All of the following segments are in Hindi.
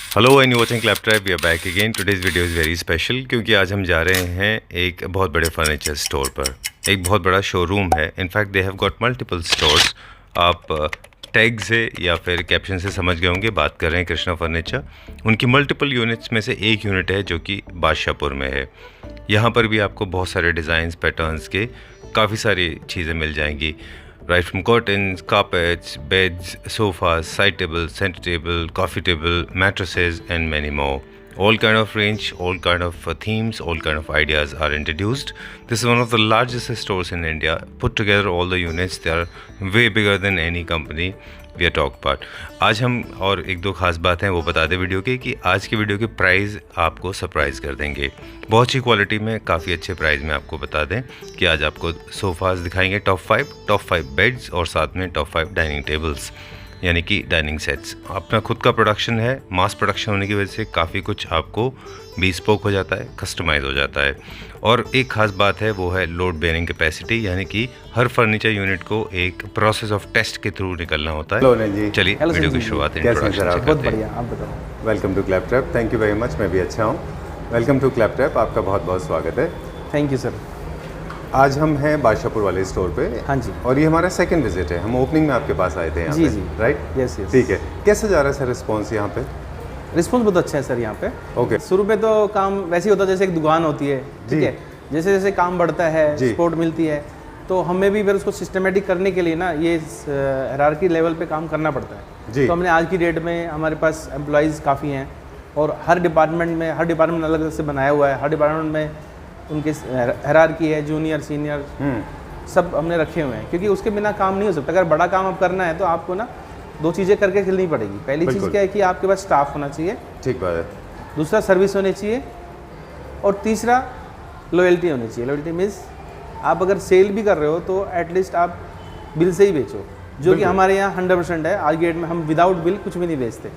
Hello and you watching Claptrap, we are back again. Today's video is very special क्योंकि आज हम जा रहे हैं एक बहुत बड़े फर्नीचर स्टोर पर। एक बहुत बड़ा शोरूम है। In fact they have got multiple stores. आप टैग से या फिर कैप्शन से समझ गए होंगे, बात कर रहे हैं कृष्णा फर्नीचर। उनकी मल्टीपल यूनिट्स में से एक यूनिट है जो कि बादशाहपुर में है। यहाँ पर भी आपको बहुत सारे डिज़ाइंस पैटर्न्स के काफ़ी सारी चीज़ें मिल जाएंगी, right from curtains, carpets, beds, sofas, side tables, center table, coffee table, mattresses and many more. All kind of range, all kind of themes, all kind of ideas are introduced. This is one of the largest stores in India. Put together all the units, they are way bigger than any company we are talk about. आज हम और एक दो खास बात हैं वो बता दें वीडियो के कि आज की वीडियो के प्राइस आपको सरप्राइज़ कर देंगे। बहुत अच्छी क्वालिटी में काफ़ी अच्छे प्राइस में आपको बता दें कि आज आपको सोफ़ाज़ दिखाएंगे टॉप 5 बेड्स और साथ में टॉप 5 डाइनिंग टेबल्स, यानी कि डाइनिंग सेट्स। अपना खुद का प्रोडक्शन है, मास प्रोडक्शन होने की वजह से काफ़ी कुछ आपको bespoke हो जाता है, कस्टमाइज हो जाता है। और एक ख़ास बात है वो है लोड बेयरिंग कैपेसिटी, यानी कि हर फर्नीचर यूनिट को एक प्रोसेस ऑफ टेस्ट के थ्रू निकलना होता है। चलिए वीडियो की शुरुआत इंट्रोडक्शन से करते हैं। आप बताओ। Welcome to Claptrap. Thank you very much. मैं भी अच्छा हूँ। वेलकम टू क्लैपट्रैप, आपका बहुत बहुत स्वागत है। Thank you sir. आज हम हैं बादशाहपुर वाले स्टोर पे। हाँ जी। और ये हमारा सेकंड विजिट है। हम ओपनिंग में आपके पास आए थे यहाँ जी पे, जी। राइट? Yes yes. ठीक है। कैसा जा रहा है सर रिस्पॉन्स यहाँ पे? रिस्पॉन्स बहुत अच्छा है सर यहाँ पे। ओके। शुरू में तो काम वैसे ही होता है जैसे एक दुकान होती है, ठीक है। जैसे जैसे काम बढ़ता है, सपोर्ट मिलती है, तो हमें भी फिर उसको सिस्टमेटिक करने के लिए ना ये हायरार्की लेवल पे काम करना पड़ता है जी। तो हमने आज की डेट में हमारे पास एम्प्लॉयज़ काफ़ी हैं और हर डिपार्टमेंट अलग अलग से बनाया हुआ है। हर डिपार्टमेंट में उनके हायरार्की है, जूनियर सीनियर सब हमने रखे हुए हैं, क्योंकि उसके बिना काम नहीं हो सकता। अगर बड़ा काम आप करना है तो आपको ना दो चीज़ें करके चलनी पड़ेगी। पहली चीज़ क्या है कि आपके पास स्टाफ होना चाहिए, ठीक बात है। दूसरा सर्विस होनी चाहिए और तीसरा लॉयल्टी होनी चाहिए। लॉयल्टी मीन्स आप अगर सेल भी कर रहे हो तो एटलीस्ट आप बिल से ही बेचो, जो कि हमारे यहाँ 100% है। आज की डेट में हम विदाउट बिल कुछ भी नहीं बेचते।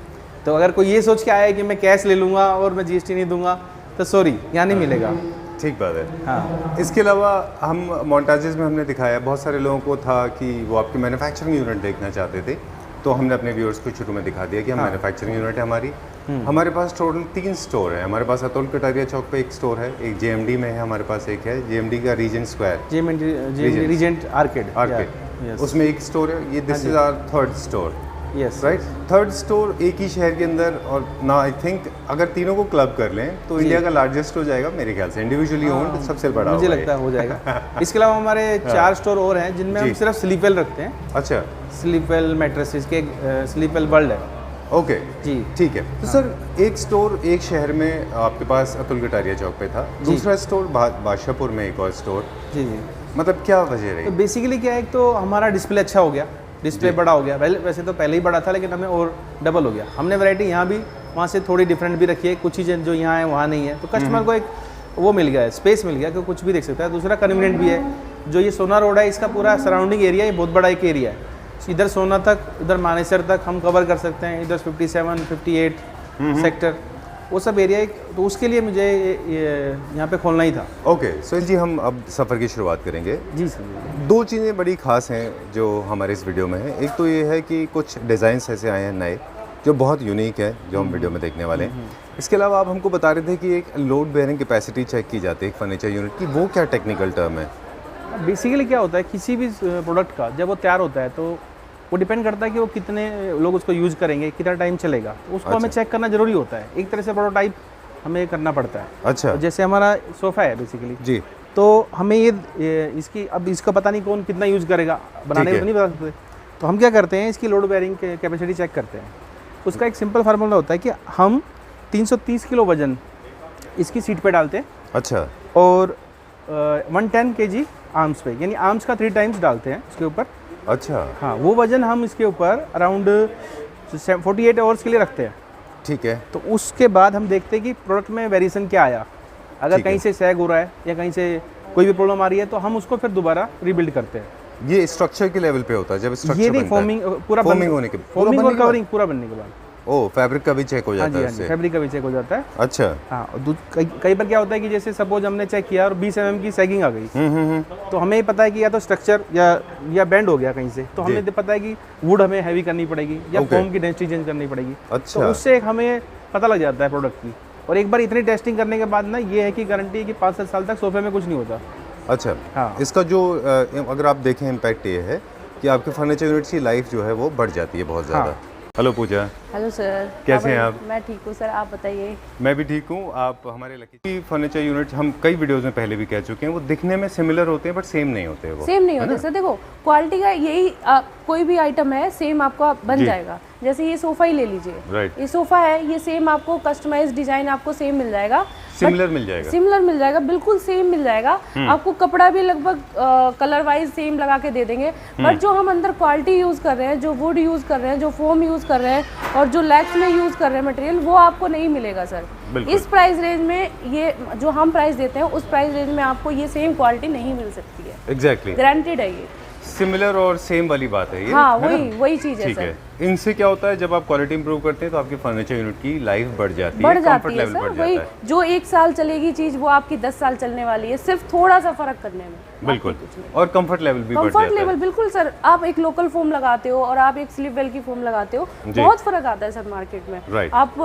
तो अगर कोई ये सोच के आया है कि मैं कैश ले लूँगा और मैं GST नहीं दूंगा तो सॉरी, यहाँ नहीं मिलेगा। ठीक बात है। हाँ। इसके अलावा हम मोन्टाजेस में हमने दिखाया, बहुत सारे लोगों को था कि वो आपकी मैन्युफैक्चरिंग यूनिट देखना चाहते थे, तो हमने अपने व्यूअर्स को शुरू में दिखा दिया कि हम मैन्युफैक्चरिंग यूनिट है हमारी। हमारे पास टोटल 3 स्टोर है। हमारे पास अतुल कटारिया चौक पे एक स्टोर है, एक JMD में है, हमारे पास एक है JMD का रीजेंट स्क्वायर, रीजेंट आर्केड, उसमें एक स्टोर है। ये this is our third store, yes right. Third store एक ही शहर के अंदर, और ना आई थिंक अगर तीनों को क्लब कर लें तो इंडिया का लार्जेस्ट हो जाएगा मेरे ख्याल से। इंडिविजुअली ओन्ड सबसे बड़ा मुझे लगता है हो जाएगा। इसके अलावा हमारे 4 स्टोर और हैं जिनमें हम सिर्फ स्लीपवेल रखते हैं। अच्छा। स्लीपवेल मैट्रेसेस के स्लीपवेल वर्ल्ड है। ओके जी ठीक है। तो सर एक स्टोर एक शहर में आपके पास अतुल कटारिया चौक पे था, दूसरा स्टोर बादशाहपुर में एक और स्टोर। जी जी। मतलब क्या वजह रही? तो बेसिकली क्या है, एक तो हमारा डिस्प्ले अच्छा हो गया, डिस्प्ले बड़ा हो गया। वैसे तो पहले ही बड़ा था लेकिन हमें और डबल हो गया। हमने वैरायटी यहाँ भी वहाँ से थोड़ी डिफरेंट भी रखी है, कुछ चीज़ें जो यहाँ है वहाँ नहीं है, तो कस्टमर को एक वो मिल गया है, स्पेस मिल गया कि कुछ भी देख सकता है। दूसरा कन्वीनियंट भी है। जो ये सोना रोड है, इसका पूरा सराउंडिंग एरिया ये बहुत बड़ा एक एरिया है। इधर सोना तक, इधर मानेसर तक हम कवर कर सकते हैं, इधर 57, 58 सेक्टर, वो सब एरिया। तो उसके लिए मुझे यहाँ पे खोलना ही था। ओके सुनील जी, हम अब सफ़र की शुरुआत करेंगे। जी सर। 2 चीज़ें बड़ी ख़ास हैं जो हमारे इस वीडियो में है। एक तो ये है कि कुछ डिज़ाइंस ऐसे आए हैं नए जो बहुत यूनिक है, जो हम वीडियो में देखने वाले हैं। इसके अलावा आप हमको बता रहे थे कि एक लोड बेयरिंग कैपेसिटी चेक की जाती है एक फर्नीचर यूनिट की, वो क्या टेक्निकल टर्म है? बेसिकली क्या होता है, किसी भी प्रोडक्ट का जब वो तैयार होता है तो वो डिपेंड करता है कि वो कितने लोग उसको यूज़ करेंगे, कितना टाइम चलेगा, तो उसको हमें चेक करना जरूरी होता है। एक तरह से प्रोटोटाइप हमें करना पड़ता है। अच्छा। जैसे हमारा सोफ़ा है बेसिकली जी, तो हमें ये इसकी अब इसका पता नहीं कौन कितना यूज़ करेगा, बनाने में तो नहीं बता सकते। तो हम क्या करते हैं, इसकी लोड बेयरिंग कैपेसिटी चेक करते हैं। उसका एक सिंपल फार्मूला होता है कि हम 330 किलो वजन इसकी सीट पे डालते हैं। अच्छा। और 110 kg आर्म्स पे, यानी आर्म्स का 3 टाइम्स डालते हैं उसके ऊपर। अच्छा। हाँ, वो वजन हम इसके ऊपर अराउंड 48 आवर्स के लिए रखते हैं। ठीक है। तो उसके बाद हम देखते हैं कि प्रोडक्ट में वेरिएशन क्या आया। अगर कहीं से सैग हो रहा है या कहीं से कोई भी प्रॉब्लम आ रही है तो हम उसको फिर दोबारा रिबिल्ड करते हैं। ये स्ट्रक्चर के लेवल पे होता है जब स्ट्रक्चर ये नहीं, फॉर्मिंग पूरा फॉर्मिंग होने के फॉर्मिंग और कवरिंग पूरा बनने के बाद। ओ, फैब्रिक का भी चेक हो जाता है उससे? फैब्रिक का भी चेक हो जाता है। अच्छा। हाँ, कई बार क्या होता है कि जैसे सपोज हमने चेक किया और 20 mm की सैगिंग आ गई, तो हमें ये पता है कि या तो स्ट्रक्चर या बेंड हो गया कहीं से, तो हमें पता है कि वुड हमें हैवी करनी पड़ेगी या फोम की डेंसिटी चेंज करनी पड़ेगी। अच्छा। तो उससे हमें पता लग जाता है प्रोडक्ट की। और एक बार इतनी टेस्टिंग करने के बाद ना ये है कि गारंटी है कि 5 से 7 साल तक सोफे में कुछ नहीं होता। अच्छा, हाँ। इसका जो अगर आप देखें इम्पैक्ट ये है कि आपके फर्नीचर यूनिट्स की लाइफ जो है वो बढ़ जाती है बहुत ज़्यादा। हेलो पूजा। हेलो सर, कैसे हैं आप? मैं ठीक हूँ सर, आप बताइए। मैं भी ठीक हूँ। आप हमारे लकी फर्नीचर यूनिट हम कई वीडियोस में पहले भी कह चुके हैं, वो दिखने में सिमिलर होते हैं बट सेम नहीं होते। वो सेम नहीं होते सर। देखो क्वालिटी का यही कोई भी आइटम है सेम आपको बन जाएगा। जैसे ये सोफा ही ले लीजिए, राइट। ये सोफा है, ये सेम आपको कस्टमाइज डिजाइन आपको सेम मिल जाएगा, सिमिलर मिल जाएगा, सिमिलर मिल जाएगा, बिल्कुल सेम मिल जाएगा। आपको कपड़ा भी लगभग कलर वाइज सेम लगा के दे देंगे। बट जो हम अंदर क्वालिटी यूज कर रहे हैं, जो वुड यूज कर रहे हैं, जो फोम यूज कर रहे हैं और जो लैक्स में यूज कर रहे हैं मटेरियल, वो आपको नहीं मिलेगा सर। इस प्राइस रेंज में ये जो हम प्राइस देते हैं उस प्राइस रेंज में आपको ये सेम क्वालिटी नहीं मिल सकती है। एग्जैक्टली, गारंटेड है ये। सिमिलर और सेम वाली बात है ये। हाँ, वही चीज है ठीक सर। है। इनसे क्या होता है, जब आप क्वालिटी इंप्रूव करते हैं तो आपके फर्नीचर यूनिट की लाइफ बढ़ जाती है, बढ़ जाती कंफर्ट है लेवल सर। बढ़ वही जाता है। जो 1 साल चलेगी चीज वो आपकी 10 साल चलने वाली है, सिर्फ थोड़ा सा फर्क करने में। बिल्कुल। और कंफर्ट लेवल भी बढ़ जाता है। कंफर्ट लेवल बिल्कुल सर। आप एक लोकल फोम लगाते हो और आप एक स्लीप वेल की फोम लगाते हो, बहुत फर्क आता है सर मार्केट में। राइट। आप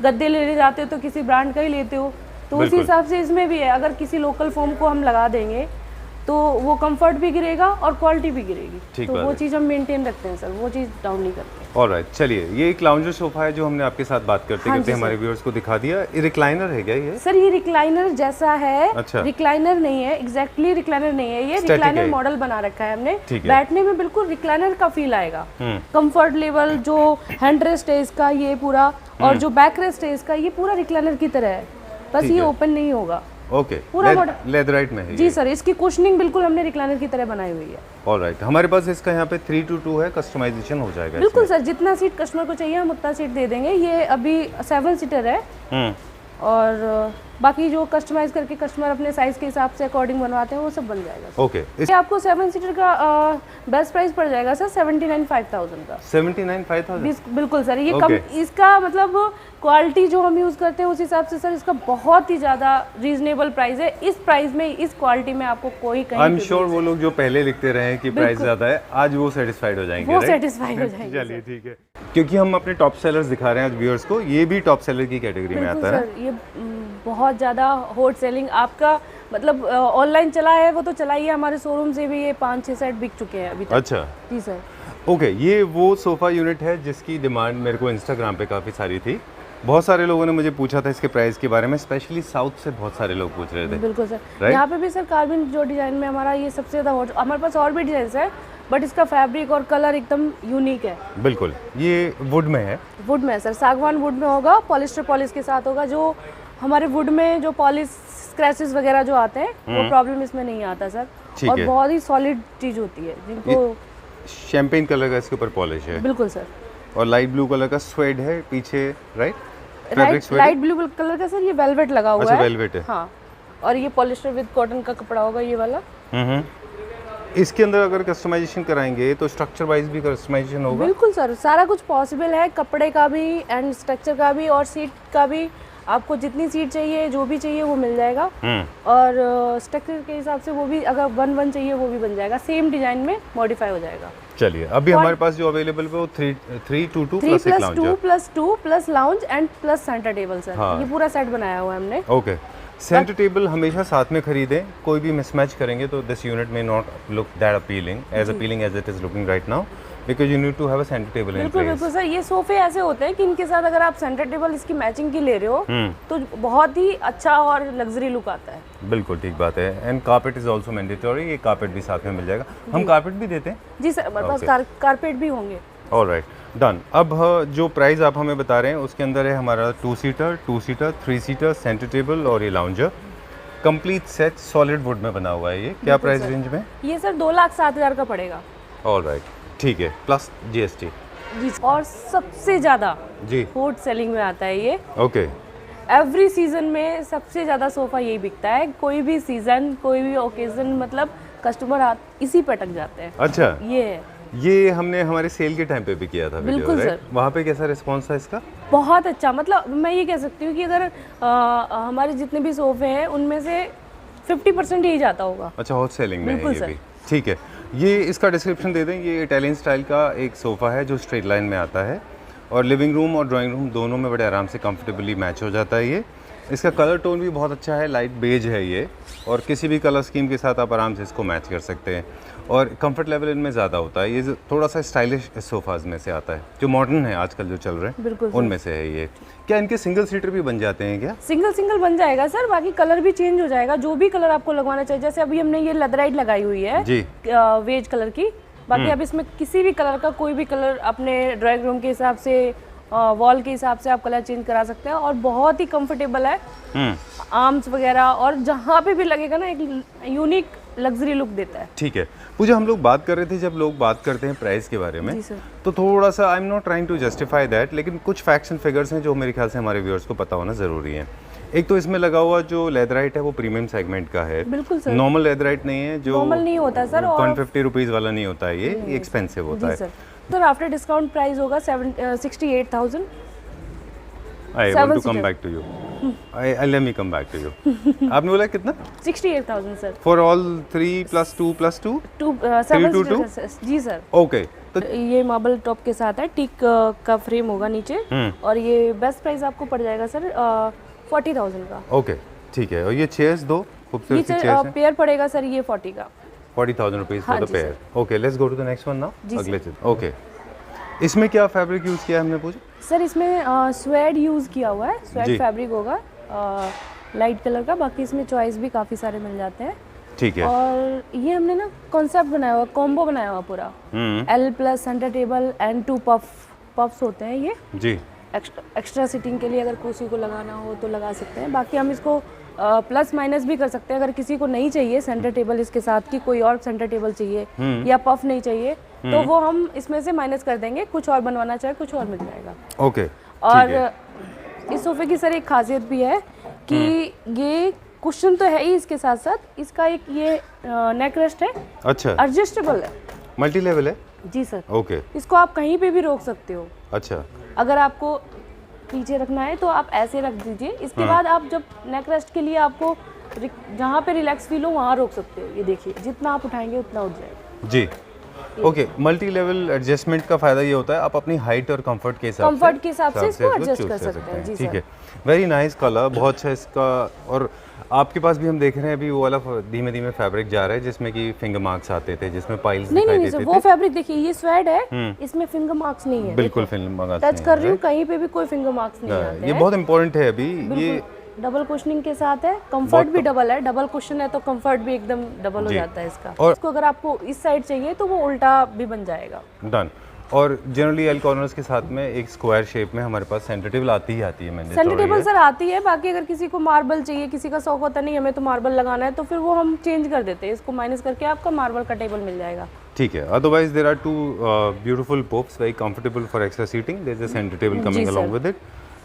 गद्दे लेने जाते हो तो किसी ब्रांड का ही लेते हो, तो उसी हिसाब से इसमें भी है। अगर किसी लोकल फोम को हम लगा देंगे तो वो कंफर्ट भी गिरेगा और क्वालिटी भी गिरेगी। तो वो चीज़ हम मेंटेन रखते हैं सर, वो चीज़ डाउन नहीं करते। ऑलराइट, चलिए ये एक लाउंजर सोफा है जो हमने आपके साथ बात करते करते हमारे व्यूअर्स को दिखा दिया। ये रिक्लाइनर है क्या ये? सर ये रिक्लाइनर जैसा है। अच्छा। रिक्लाइनर नहीं है, एग्जैक्टली रिक्लाइनर नहीं है, ये रिक्लाइनर मॉडल बना रखा है हमने। बैठने में बिल्कुल रिक्लाइनर का फील आएगा। कंफर्ट लेवल जो हैंड रेस्ट है इसका ये पूरा, और जो बैक रेस्ट है इसका ये पूरा रिक्लाइनर की तरह है, बस ये ओपन नहीं होगा। ओके, पूरा लेदराइट में है जी सर। इसकी कुशनिंग बिल्कुल हमने रिक्लाइनर की तरह बनाई हुई है। ऑलराइट, हमारे पास इसका यहाँ पे 3 to 2 है, कस्टमाइजेशन हो जाएगा बिल्कुल सर। जितना सीट कस्टमर को चाहिए हम उतना सीट दे देंगे। ये अभी 7 सीटर है और बाकी जो कस्टमाइज करके कस्टमर अपने साइज के हिसाब से अकॉर्डिंग बनवाते हैं वो सब बन जाएगा। ओके, ये आपको 7 सीटर का बेस्ट प्राइस पड़ जाएगा सर 79,500 का। 79,500 बिल्कुल सर। ये कम इसका मतलब क्वालिटी जो हम यूज करते हैं उस हिसाब से सर इसका बहुत ही ज्यादा रीजनेबल प्राइस है। इस प्राइस में, इस क्वालिटी में आपको कोई कहीं आई एम श्योर वो लोग जो पहले लिखते रहे कि प्राइस ज्यादा है, आज वो सेटिस्फाइड हो जाएंगे। वो सेटिस्फाइड हो जाएंगे। चलिए ठीक है, क्योंकि हम अपने टॉप सेलर्स दिखा रहे हैं आज व्यूअर्स को, ये भी टॉप सेलर की कैटेगरी में आता है। ये बहुत ज़्यादा हॉट सेलिंग आपका मतलब ऑनलाइन चला है, वो तो चला ही है। हमारे शोरूम से भी ये 5-6 सेट बिक चुके हैं अभी तक। अच्छा जी सर। ओके, ये वो सोफ़ा यूनिट है जिसकी डिमांड मेरे को इंस्टाग्राम पे काफ़ी सारी थी। बहुत सारे लोगों ने मुझे पूछा था इसके प्राइस के बारे में, स्पेशली साउथ से बहुत सारे लोग पूछ रहे थे। बिल्कुल सर। यहाँ पे भी सर कार्बन जो डिज़ाइन में हमारा ये सबसे ज़्यादा हॉट, हमारे पास और भी डिज़ाइन है बट इसका फैब्रिक और कलर एकदम यूनिक है। बिल्कुल, ये वुड में है। वुड में सर, सागवान वुड में होगा, पॉलिस्टर पॉलिश के साथ होगा। जो हमारे वुड में जो पॉलिश स्क्रैचेस वगैरह जो आते हैं वो प्रॉब्लम इसमें नहीं आता सर। और बहुत ही सॉलिड चीज़ होती है जिनको। शैम्पेन कलर का इसके ऊपर पॉलिश है। बिल्कुल सर। और लाइट ब्लू कलर का स्वेड है पीछे, राइट? लाइट ब्लू कलर का सर ये वेलवेट लगा हुआ है। अच्छा, वेलवेट है। हाँ, और ये पॉलिस्टर विद कॉटन का कपड़ा होगा ये वाला। इसके अंदर अगर कस्टमाइजेशन कराएंगे तो स्ट्रक्चर वाइज भी कस्टमाइजेशन होगा? बिल्कुल सर, सारा कुछ पॉसिबल है, कपड़े का भी एंड स्ट्रक्चर का भी और सीट का भी। आपको जितनी सीट चाहिए, जो भी चाहिए वो मिल जाएगा। और स्ट्रक्चर के हिसाब से वो भी अगर 1-1 चाहिए वो भी बन जाएगा, सेम डिजाइन में मॉडिफाई हो जाएगा। चलिए, अभी हमारे पास जो अवेलेबल है वो 3+2 प्लस एक lounge, 3+2 plus lounge and plus centre table sir. ये पूरा सेट बनाया हुआ है हमने। ओके, सेंटर टेबल हमेशा साथ में खरीदें, कोई भी मिसमैच करेंगे तो दिस यूनिट में not look that appealing as it is looking right now, because you need to have a centre table in place. बिल्कुल सर। ये सोफे ऐसे होते हैं कि इनके साथ अगर आप सेंटर टेबल इसकी मैचिंग की ले रहे हो तो बहुत ही अच्छा और लग्जरी लुक आता है। बिल्कुल ठीक बात है। And carpet is also mandatory, ये कारपेट भी साथ में मिल जाएगा। हम कारपेट भी देते हैं जी सर, हमारे पास कारपेट भी होंगे। Alright, done. अब जो प्राइस आप हमें बता रहे हैं उसके अंदर है हमारा 2 सीटर, 3 सीटर, सेंटर टेबल और ये lounger, complete set solid wood में बना हुआ है। ये क्या प्राइस रेंज में? ये सर 2,07,000 का पड़ेगा। ऑलराइट, ठीक है, प्लस जीएसटी जी। और सबसे ज्यादा जी हॉट सेलिंग में आता है ये। ओके। एवरी सीजन में सबसे ज्यादा सोफा यही बिकता है। कोई भी सीजन, कोई भी ओकेजन, मतलब कस्टमर इसी पे अटक जाते हैं। अच्छा, ये है। ये हमने हमारे सेल के टाइम पे भी किया था वीडियो, बिल्कुल सर। वहाँ पे कैसा रिस्पांस था इसका? बहुत अच्छा। मतलब मैं ये कह सकती हूँ कि अगर हमारे जितने भी सोफे हैं उनमें से 50% यही जाता होगा। अच्छा, हॉट सेलिंग में है बिल्कुल ये सर। भी। ठीक है, ये इसका डिस्क्रिप्शन दे दें। ये इटालियन स्टाइल का एक सोफ़ा है जो स्ट्रेट लाइन में आता है और लिविंग रूम और ड्राइंग रूम दोनों में बड़े आराम से कंफर्टेबली मैच हो जाता है ये। इसका कलर टोन भी बहुत अच्छा है, लाइट बेज है ये, और किसी भी कलर स्कीम के साथ आप आराम से इसको मैच कर सकते हैं। और कंफर्ट लेवल इनमें ज़्यादा होता है, ये थोड़ा सा स्टाइलिश सोफाज में से आता है, जो मॉडर्न है आजकल जो चल रहे हैं बिल्कुल उनमें से है ये। क्या इनके सिंगल सीटर भी बन जाते हैं क्या? सिंगल बन जाएगा सर, बाकी कलर भी चेंज हो जाएगा, जो भी कलर आपको लगवाना चाहिए। जैसे अभी हमने ये लेदराइट लगाई हुई है जी, वेज कलर की, बाकी आप इसमें किसी भी कलर का कोई भी कलर अपने ड्राइंग रूम के हिसाब से, वॉल के हिसाब से आप कलर चेंज करा सकते हैं, और बहुत ही कंफर्टेबल है। आर्म्स वगैरह और जहाँ पे भी लगेगा ना, एक यूनिक लग्जरी लुक देता है। ठीक है पूजा, हम लोग बात कर रहे थे, जब लोग बात करते हैं प्राइस के बारे में जी सर। तो थोड़ा सा I am not trying to justify that, लेकिन कुछ फैक्ट्स एंड फिगर्स हैं जो मेरे ख्याल से हमारे व्यूअर्स को पता होना ज़रूरी है। एक तो इसमें लगा हुआ जो लेदराइट है वो प्रीमियम सेगमेंट का है, बिल्कुल सर। नॉर्मल लेदराइट नहीं है, जो नॉर्मल नहीं होता सर, और 150 रुपीज़ वाला नहीं होता है, ये एक्सपेंसिव होता है। सर आफ्टर डिस्काउंट प्राइस होगा 68,000। I want to come back to you. Let me come back to you. आपने बोला कितना? 68,000 sir. For all 3 plus 2 plus 2? 7 to 2? जी सर। Okay. तो ये मार्बल टॉप के साथ है, टीक का फ्रेम होगा नीचे, और ये बेस्ट प्राइस आपको पड़ जाएगा सर 40,000 का। ओके ठीक है। और ये चेयर्स दो खूबसूरत सी ये चेयर्स हैं, पेयर पड़ेगा सर ये 40 का। 40,000 रुपीज़ हाँ फॉर द जी pair. Okay let's go to the next one now. जी अगले चीज। ओके इसमें क्या फैब्रिक यूज़ किया है हमने पूछा? सर इसमें स्वेड यूज़ किया हुआ है, जी। स्वेड फैब्रिक होगा लाइट कलर का, बाकी इसमें चॉइस भी काफ़ी सारे मिल जाते हैं। ठीक है। और ये हमने ना कॉन्सेप्ट बनाया हुआ, कॉम्बो बनाया हुआ पूरा, L plus centre table and 2 puffs होते हैं ये जी। एक्स्ट्रा सिटिंग के लिए, अगर किसी को लगाना हो तो लगा सकते हैं। बाकी हम इसको प्लस माइनस भी कर सकते हैं, अगर किसी को नहीं चाहिए सेंटर टेबल इसके साथ की, कोई और सेंटर टेबल चाहिए या पफ नहीं चाहिए, तो वो हम इसमें से माइनस कर देंगे, कुछ और बनवाना चाहे कुछ और मिल जाएगा। ओके और इस सोफे की सर एक खासियत भी है कि ये कुशन तो है ही, इसके साथ साथ इसका एक ये नेक रेस्ट है, अच्छा एडजस्टेबल है, मल्टी लेवल है। जी सर। ओके इसको आप कहीं पे भी रोक सकते हो। अच्छा अगर आपको पीछे रखना है तो आप ऐसे रख दीजिए, इसके बाद आप जब नेक रेस्ट के लिए आपको जहाँ पे रिलैक्स फील हो वहाँ रोक सकते हो। ये देखिए जितना आप उठाएंगे उतना उठ जाएगा। जी। ओके मल्टी लेवल एडजस्टमेंट का फायदा ये होता है आप अपनी हाइट और कंफर्ट के हिसाब से इसको एडजस्ट कर सकते हैं। जी ठीक है। वेरी नाइस कलर, बहुत अच्छा इसका। और आपके पास भी हम देख रहे हैं अभी वो वाला धीमे धीमे फैब्रिक जा रहा है जिसमें कि फिंगर मार्क्स आते थे, जिसमें पाइल्स दिखाई देते थे। वो फैब्रिक देखिए, ये स्वेड है, इसमें फिंगर मार्क्स नहीं है। बिल्कुल फिंगर मार्क्स टच कर रही हूँ कहीं पे भी कोई फिंगर मार्क्स नहीं आते हैं। ये बहुत इंपॉर्टेंट है अभी। ये डबल कुशनिंग के साथ है, कंफर्ट भी डबल है, डबल कुशन है तो कंफर्ट भी एकदम डबल हो जाता है इसका। और इसको अगर आपको इस साइड चाहिए तो वो उल्टा भी बन जाएगा। डन। और जनरली एल कॉर्नर्स के साथ में एक स्क्वायर शेप में हमारे पास सेंटर टेबल आती ही आती है। मैंने सेंटर टेबल सर आती है, बाकी अगर किसी को मार्बल चाहिए, किसी का शौक होता नहीं हमें तो मार्बल लगाना है, तो फिर वो हम चेंज कर देते हैं, इसको माइनस करके आपका मार्बल का टेबल मिल जाएगा। ठीक है। Otherwise there are 2 beautiful pops, very comfortable for extra seating. There is a centre table coming along with it,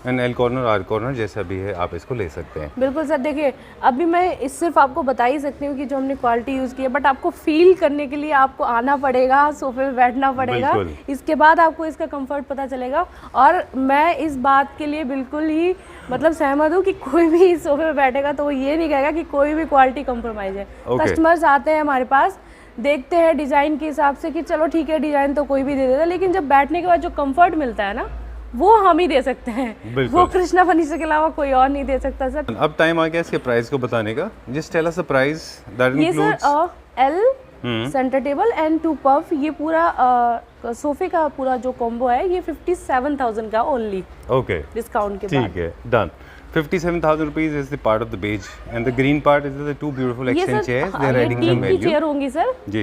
and L corner or corner जैसा भी है आप इसको ले सकते हैं। बिल्कुल सर। देखिए अभी मैं सिर्फ आपको बता ही सकती हूँ कि जो हमने क्वालिटी यूज़ की है, बट आपको फील करने के लिए आपको आना पड़ेगा, सोफे पे बैठना पड़ेगा, इसके बाद आपको इसका कंफर्ट पता चलेगा। और मैं इस बात के लिए बिल्कुल ही मतलब सहमत हूँ कि कोई भी इस सोफे पे बैठेगा तो वो ये नहीं कहेगा कि कोई भी क्वालिटी कंप्रोमाइज़ है। कस्टमर्स आते हैं हमारे पास, देखते हैं डिज़ाइन के हिसाब से कि चलो ठीक है डिज़ाइन तो कोई भी दे देता है, लेकिन जब बैठने के बाद जो कंफर्ट मिलता है ना वो हम ही दे सकते हैं, वो कृष्णा फर्नीचर के अलावा कोई और नहीं दे सकता सर। अब टाइम आ गया इसके प्राइस को बताने का। Just tell us the price that includes L center table and 2 puff. ये पूरा सोफे का पूरा जो कॉम्बो है ये 57,000 का ओनली। ओके डिस्काउंट के बाद। ठीक है done. 57,000 rupees is the part of the beige, and the green part is the 2 beautiful accent chairs. They are adding some value. Chair होंगी सर जी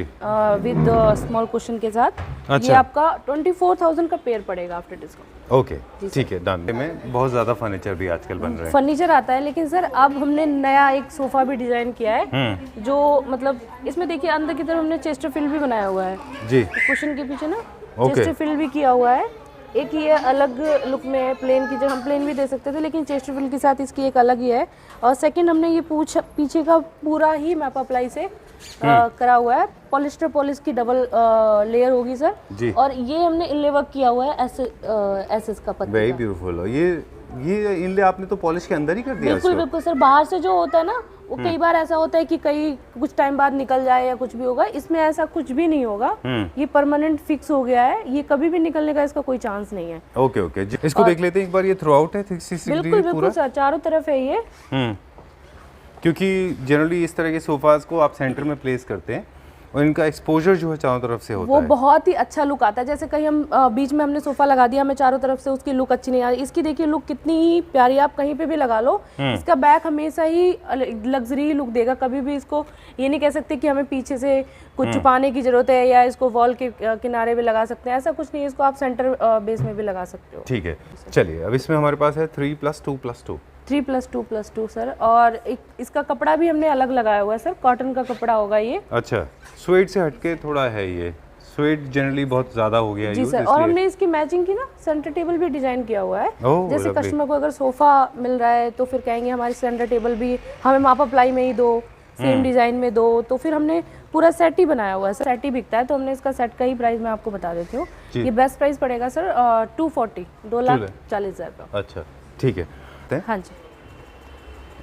विद स्मॉल कुशन के साथ। अच्छा। ये आपका 24,000 का पेयर पड़ेगा आफ्टर डिस्काउंट। ओके ठीक है डन। में बहुत ज़्यादा फर्नीचर भी आजकल बन रहे हैं। फर्नीचर आता है, लेकिन सर अब हमने नया एक सोफा भी डिजाइन किया है जो मतलब इसमें देखिए अंदर की तरफ हमने चेस्टरफिल भी बनाया हुआ है जी। कुशन के पीछे ना चेस्टरफिल भी किया हुआ है। एक ये अलग लुक में है, प्लेन की जगह हम प्लेन भी दे सकते थे, लेकिन चेस्टरफिल के साथ इसकी एक अलग ही है। और सेकंड हमने ये पीछे का पूरा ही मैप अप्लाई से करा हुआ है, पॉलिस्टर पॉलिश की डबल लेयर होगी सर जी। और ये हमने इनले वर्क किया हुआ है एसएस का पत्ता। Very beautiful. ये ये इनले आपने तो पॉलिश के अंदर ही कर दिया बिल्कुल इसको? बिल्कुल सर, बाहर से जो होता है ना वो कई बार ऐसा होता है कि कई कुछ टाइम बाद निकल जाए या कुछ भी होगा, इसमें ऐसा कुछ भी नहीं होगा। ये परमानेंट फिक्स हो गया है, ये कभी भी निकलने का इसका कोई चांस नहीं है। ओके ओके, इसको देख लेते हैं एक बार। ये थ्रू आउट है 360 बिल्कुल डिग्री बिल्कुल पूरा? सर, चारों तरफ है ये। क्योंकि जनरली इस तरह के सोफाज को आप सेंटर में प्लेस करते हैं और इनका एक्सपोजर जो है चारों तरफ से होता वो है। बहुत ही अच्छा लुक आता है। जैसे कहीं हम बीच में हमने सोफा लगा दिया, हमें चारों तरफ से उसकी लुक अच्छी नहीं आ रही। इसकी देखिए लुक कितनी ही प्यारी, आप कहीं पे भी लगा लो, इसका बैक हमेशा ही लग्जरी लुक देगा। कभी भी इसको ये नहीं कह सकते कि हमें पीछे से कुछ छुपाने की जरूरत है या इसको वॉल के किनारे भी लगा सकते हैं, ऐसा कुछ नहीं है। इसको आप सेंटर बेस में भी लगा सकते हो। ठीक है, चलिए अब इसमें हमारे पास है 3+2+2। 3+2+2 सर। और इसका कपड़ा भी हमने अलग लगाया हुआ है सर, कॉटन का कपड़ा होगा ये। अच्छा, स्वेड से हटके थोड़ा है ये। स्वेड जनरली बहुत ज्यादा हो गया है जी यूज, सर। और हमने इसकी मैचिंग की ना सेंटर टेबल भी डिजाइन किया हुआ है। ओह, जैसे lovely। कस्टमर को अगर सोफा मिल रहा है तो फिर कहेंगे हमारी सेंटर टेबल भी हमें मापा प्लाई में ही दो, सेम डिजाइन में दो, तो फिर हमने पूरा सेट ही बनाया हुआ है। सेट ही बिकता है तो हमने इसका सेट का ही प्राइस मैं आपको बता देती हूँ। ये बेस्ट प्राइस पड़ेगा सर 240, 2,40,000 का। अच्छा ठीक है। हाँ जी,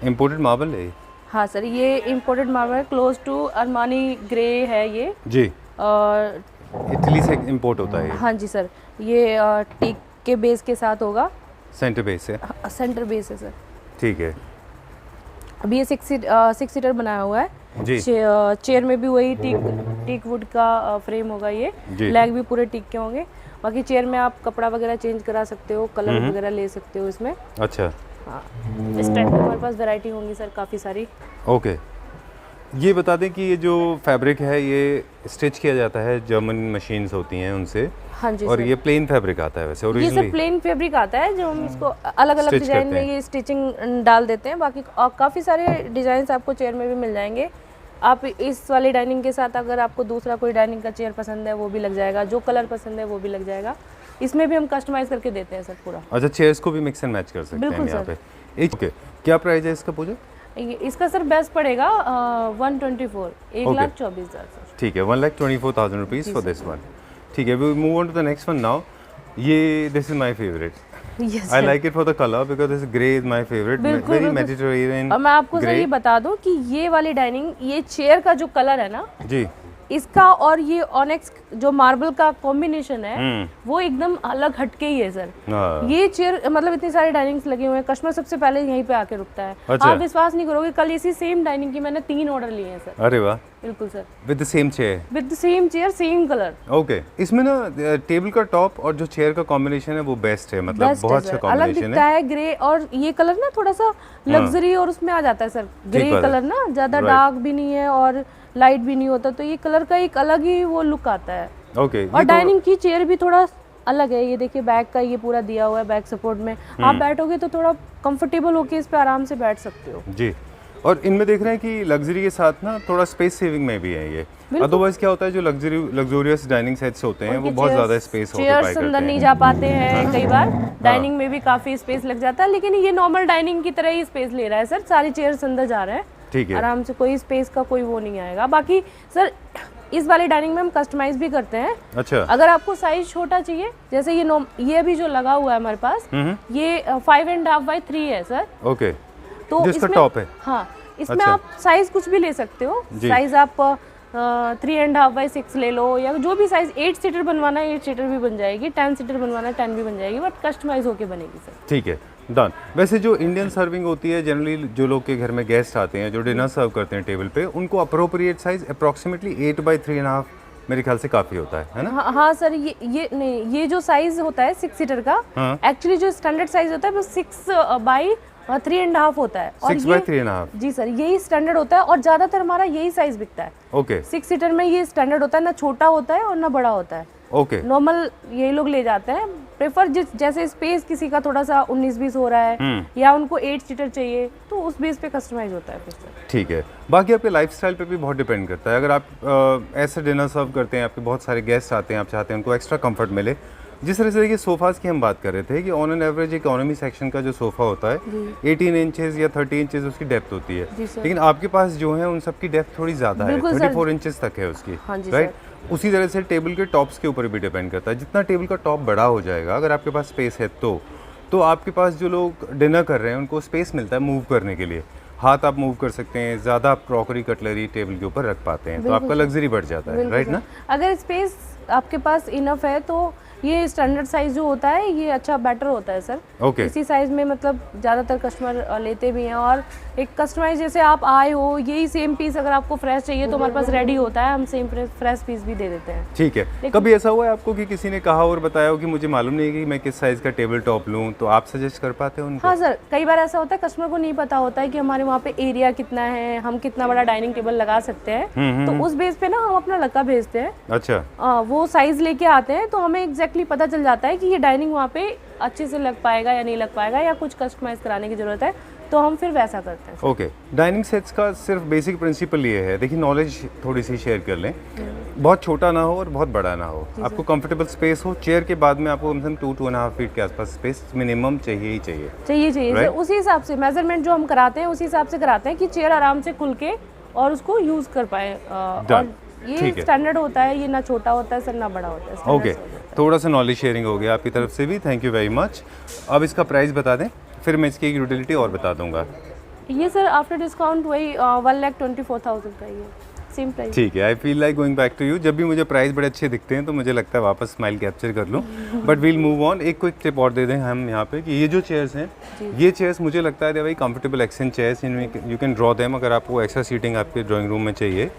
इम्पोर्टेड मार्बल है ये? हाँ सर, ये इम्पोर्टेड मार्बल है, क्लोज टू अरमानी ग्रे है ये। जी, और इटली से इंपोर्ट होता है ये? हाँ जी सर, ये टीक के बेस के साथ होगा। सेंटर बेस है? सेंटर बेस है सर। ठीक है। अभी ये 6 सीटर बनाया हुआ है जी। चेयर में भी वही टीक वुड का फ्रेम होगा ये। लेग भी पूरे टीक के होंगे। बाकी चेयर में आप कपड़ा वगैरह चेंज करा सकते हो, कलर वगैरह ले सकते हो इसमें। अच्छा, हाँ, इस टाइप की हमारे पास वैरायटी होंगी सर काफ़ी सारी। ओके। ये बता दें कि ये जो फैब्रिक है ये स्टिच किया जाता है, जर्मन मशीन्स होती हैं उनसे। हाँ जी और सर। ये प्लेन फैब्रिक आता है वैसे ये ओरिजिनली? सर प्लेन फैब्रिक आता है जो हम इसको अलग अलग Stitch डिजाइन करते में हैं। ये स्टिचिंग डाल देते हैं। बाकी काफ़ी सारे डिजाइन आपको चेयर में भी मिल जाएंगे। आप इस वाली डाइनिंग के साथ अगर आपको दूसरा कोई डाइनिंग का चेयर पसंद है वो भी लग जाएगा, जो कलर पसंद है वो भी लग जाएगा। इसमें भी हम कस्टमाइज करके देते हैं सर पूरा। अच्छा, चेयर्स को भी मिक्स एंड मैच कर सकते हैं बिल्कुल यहाँ सर। पे। ओके, क्या प्राइस है इसका पूजा? इसका सर बेस्ट पड़ेगा 124, 1,24,000 सर। ठीक है, 1,24,000 रुपीज़ फॉर दिस वन। ठीक है, we move on to the next one now. ये this is my favourite. Yes, I sir। Like it for the colour because this grey is my favourite, बिल्कुल, वेरी बिल्कुल। मेडिटेरेनियन। और मैं आपको सर ये बता दूं कि ये वाली डाइनिंग, ये चेयर का जो कलर है ना जी, इसका और ये ऑनेक्स जो मार्बल का कॉम्बिनेशन है वो एकदम अलग हटके ही है सर। हाँ। ये चेयर मतलब इतनी सारी डाइनिंग्स लगे हुए हैं, कस्टमर सबसे पहले यहीं पे आके रुकता है। अच्छा। आप विश्वास नहीं करोगे, कल इसी सेम डाइनिंग की मैंने 3 ऑर्डर लिए हैं सर। अरे वाह, बिल्कुल sir, with the same chair? With same chair same colour. Okay, इसमें ना टेबल का टॉप और जो चेयर का कॉम्बिनेशन है वो बेस्ट है, मतलब बेस्ट बहुत है अच्छा सर, अलग कॉम्बिनेशन दिखता है। है ग्रे, और ये कलर ना थोड़ा सा लग्जरी और उसमें आ जाता है सर। ग्रे बात है। कलर ना ज्यादा Right। डार्क भी नहीं है और लाइट भी नहीं होता, तो ये कलर का एक अलग ही वो लुक आता है। ओके, और डाइनिंग की चेयर भी थोड़ा अलग है। ये देखिए बैक का ये पूरा दिया हुआ है, बैक सपोर्ट में आप बैठोगे तो थोड़ा कंफर्टेबल होके इस पे आराम से बैठ सकते हो। जी। और इनमें देख रहे हैं कि लग्जरी के साथ ना थोड़ा स्पेस सेविंग में भी है ये। अदरवाइज क्या होता है, जो लग्जूरियस डाइनिंग सेट्स होते हैं वो बहुत ज्यादा स्पेस ऑक्यूपाई चेयर्स करते अंदर नहीं हैं। जा पाते हैं कई बार, डाइनिंग में भी काफी स्पेस लग जाता है, लेकिन ये नॉर्मल डाइनिंग की तरह ही स्पेस ले रहा है सर। सारी चेयर्स अंदर जा रहे हैं ठीक है। आराम से, कोई स्पेस का कोई वो नहीं आएगा। बाकी सर इस वाली डाइनिंग में हम कस्टमाइज भी करते हैं। अच्छा, अगर आपको साइज छोटा चाहिए, जैसे ये अभी जो लगा हुआ है हमारे पास, ये 5.5 by 3 है सर। ओके, तो जिसका इसमें टॉप है। हाँ, इसमें अच्छा। आप साइज कुछ भी ले सकते हो। जी। साइज आप 3.5 by 6 ले लो, या जो भी साइज 8 सीटर बनवाना है 8 सीटर भी बन जाएगी, 10 सीटर बनवाना है 10 भी बन जाएगी, बट कस्टमाइज होके बनेगी सर। ठीक है, डन। वैसे जो इंडियन सर्विंग होती है, जनरली जो लोग के घर में गेस्ट आते हैं जो डिनर सर्व करते हैं टेबल पे, उनको अप्रोप्रिएट साइज अप्रॉक्सीमेटली 8 by 3.5 मेरे ख्याल से काफी होता है ना? हाँ सर, ये नहीं, ये जो साइज होता है 6 सीटर का, एक्चुअली जो स्टैंडर्ड साइज होता है वो 6 by 3.5 होता है। और 6 by 3.5? जी सर, यही स्टैंडर्ड होता है और ज्यादातर हमारा यही साइज बिकता है। ओके 6 सीटर में ये स्टैंडर्ड होता है, ना छोटा होता है और ना बड़ा होता है। ओके, नॉर्मल यही लोग ले जाते हैं प्रेफर, जैसे स्पेस किसी का थोड़ा सा 19-20 हो रहा है या उनको 8 सीटर चाहिए, तो उस बेस पे कस्टमाइज होता है फिर सर। ठीक है। बाकी आपके लाइफस्टाइल पे भी बहुत डिपेंड करता है। अगर आप ऐसे डिनर सर्व करते हैं, आपके बहुत सारे गेस्ट आते हैं, आप चाहते हैं उनको एक्स्ट्रा कंफर्ट मिले, जिस तरह से देखिए सोफाज की हम बात कर रहे थे कि on an average economy section का जो सोफा होता है 18 इंचेस या 30 इंचेस उसकी डेप्थ होती है, लेकिन आपके पास जो है उन सबकी डेप्थ थोड़ी ज़्यादा है, 34 इंचेस तक है उसकी, राइट? उसी तरह से टेबल के टॉप्स के ऊपर भी डिपेंड करता है। जितना टेबल का टॉप बड़ा हो जाएगा, अगर आपके पास स्पेस है तो तो आपके पास जो लोग डिनर कर रहे हैं उनको स्पेस मिलता है मूव करने के लिए, हाथ आप मूव कर सकते हैं, ज़्यादा आप क्रॉकरी कटलरी टेबल के ऊपर रख पाते हैं, तो आपका लग्जरी बढ़ जाता है, राइट ना? अगर स्पेस आपके पास इनफ है तो ये स्टैंडर्ड साइज जो होता है ये अच्छा बेटर होता है सर। ओके। इसी साइज में मतलब ज़्यादातर कस्टमर लेते भी हैं, और एक कस्टमाइज जैसे आप आए हो यही सेम पीस अगर आपको फ्रेश चाहिए तो हमारे पास रेडी होता है, हम सेम फ्रेश पीस भी दे देते हैं। ठीक है। कभी ऐसा हुआ है आपको कि किसी ने कहा और बताया हो कि मुझे मालूम नहीं कि मैं किस साइज़ का टेबल टॉप लूँ, तो आप सजेस्ट कर पाते हो उनको? हाँ सर, कई बार ऐसा होता है कस्टमर को नहीं पता होता है कि हमारे वहाँ पे एरिया कितना है, हम कितना बड़ा डाइनिंग टेबल लगा सकते हैं, तो उस बेस पे ना हम अपना लड़का भेजते हैं। अच्छा। वो साइज लेके आते हैं तो हमें एग्जैक्टली पता चल जाता है कि ये डाइनिंग वहाँ पे अच्छे से लग पाएगा या नहीं लग पाएगा, या कुछ कस्टमाइज कराने की जरूरत है, तो हम फिर वैसा करते हैं। ओके। डाइनिंग सेट्स का सिर्फ बेसिक प्रिंसिपल ये है, देखिए नॉलेज थोड़ी सी शेयर कर लें, बहुत छोटा ना हो और बहुत बड़ा ना हो, आपको कंफर्टेबल स्पेस हो, चेयर के बाद में आपको कम से कम 2-2.5 फीट के आसपास स्पेस मिनिमम चाहिए ही चाहिए। चाहिए उसी हिसाब से मेजरमेंट जो हम कराते हैं उसी हिसाब से कराते हैं कि चेयर आराम से खुल के और उसको यूज कर पाए। और ये स्टैंडर्ड होता है, ये ना छोटा होता है सर ना बड़ा होता है। ओके, थोड़ा सा नॉलेज शेयरिंग हो गया आपकी तरफ से भी, थैंक यू वेरी मच। अब इसका प्राइस बता दें, फिर मैं इसकी यूटिलिटी और बता दूंगा। ये सर आफ्टर डिस्काउंट वही 1,24,000 का ही है, सेम प्राइस। ठीक है। I feel like going back to you. जब भी मुझे प्राइस बड़े अच्छे दिखते हैं तो मुझे लगता है वापस स्माइल कैप्चर कर लूँ, बट वील मूव ऑन। एक क्विक टिप और दे दें हम यहाँ पे कि ये जो चेयर्स हैं, ये चेयर्स मुझे लगता है भाई कंफर्टेबल एक्सचेंज चेयर्स, इनमें यू कैन ड्रॉ देम। अगर आपको एक्स्ट्रा सीटिंग आपके ड्राइंग रूम में चाहिए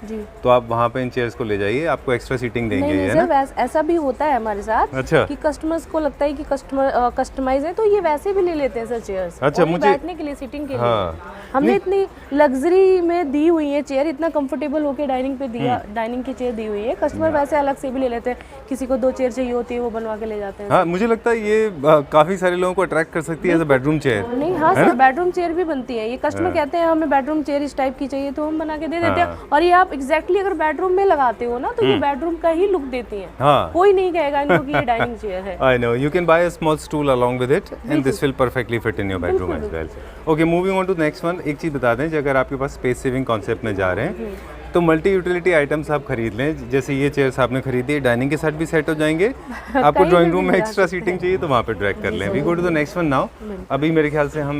तो आप वहाँ पे इन चेयर्स को ले जाइए, आपको एक्स्ट्रा सीटिंग देंगे। नहीं सर, ऐसा भी होता है हमारे साथ। अच्छा। कि कस्टमर्स को लगता है कि कस्टमाइज है तो ये वैसे भी ले लेते हैं सर चेयर्स। अच्छा, मुझे बैठने के लिए, सीटिंग के लिए हमने इतनी लग्जरी में दी हुई है चेयर, इतना कंफर्टेबल होके डाइनिंग पे दिया, डाइनिंग की चेयर दी हुई है। कस्टमर वैसे अलग से भी ले लेते हैं, किसी को 2 चेयर चाहिए होती है वो बनवा के ले जाते हैं। हाँ, मुझे लगता है ये काफी सारे लोगों को अट्रैक्ट कर सकती है एज अ बेडरूम चेयर। नहीं, हाँ सर, बेडरूम चेयर भी बनती है। ये कस्टमर कहते हैं हमें बेडरूम चेयर इस टाइप की चाहिए तो हम बना के दे देते हैं, और ये आप एग्जैक्टली अगर बेडरूम में लगाते हो ना तो ये बेडरूम का ही लुक देती है। कोई नहीं कहेगा इनको कि ये डाइनिंग चेयर है। I know, you can buy a small stool along with it and this will perfectly fit in your bedroom as well. Okay, moving on to next one. एक चीज़ बता दें, अगर आपके पास स्पेस सेविंग कॉन्सेप्ट में जा रहे हैं तो मल्टी यूटिलिटी आइटम्स आप खरीद लें। जैसे ये चेयर्स आपने खरीदी है, डाइनिंग के साथ भी सेट हो जाएंगे। आपको ड्राइंग रूम में एक्स्ट्रा सीटिंग चाहिए तो वहाँ पे ड्रैग कर लें। We go to the next one now. अभी मेरे ख्याल से हम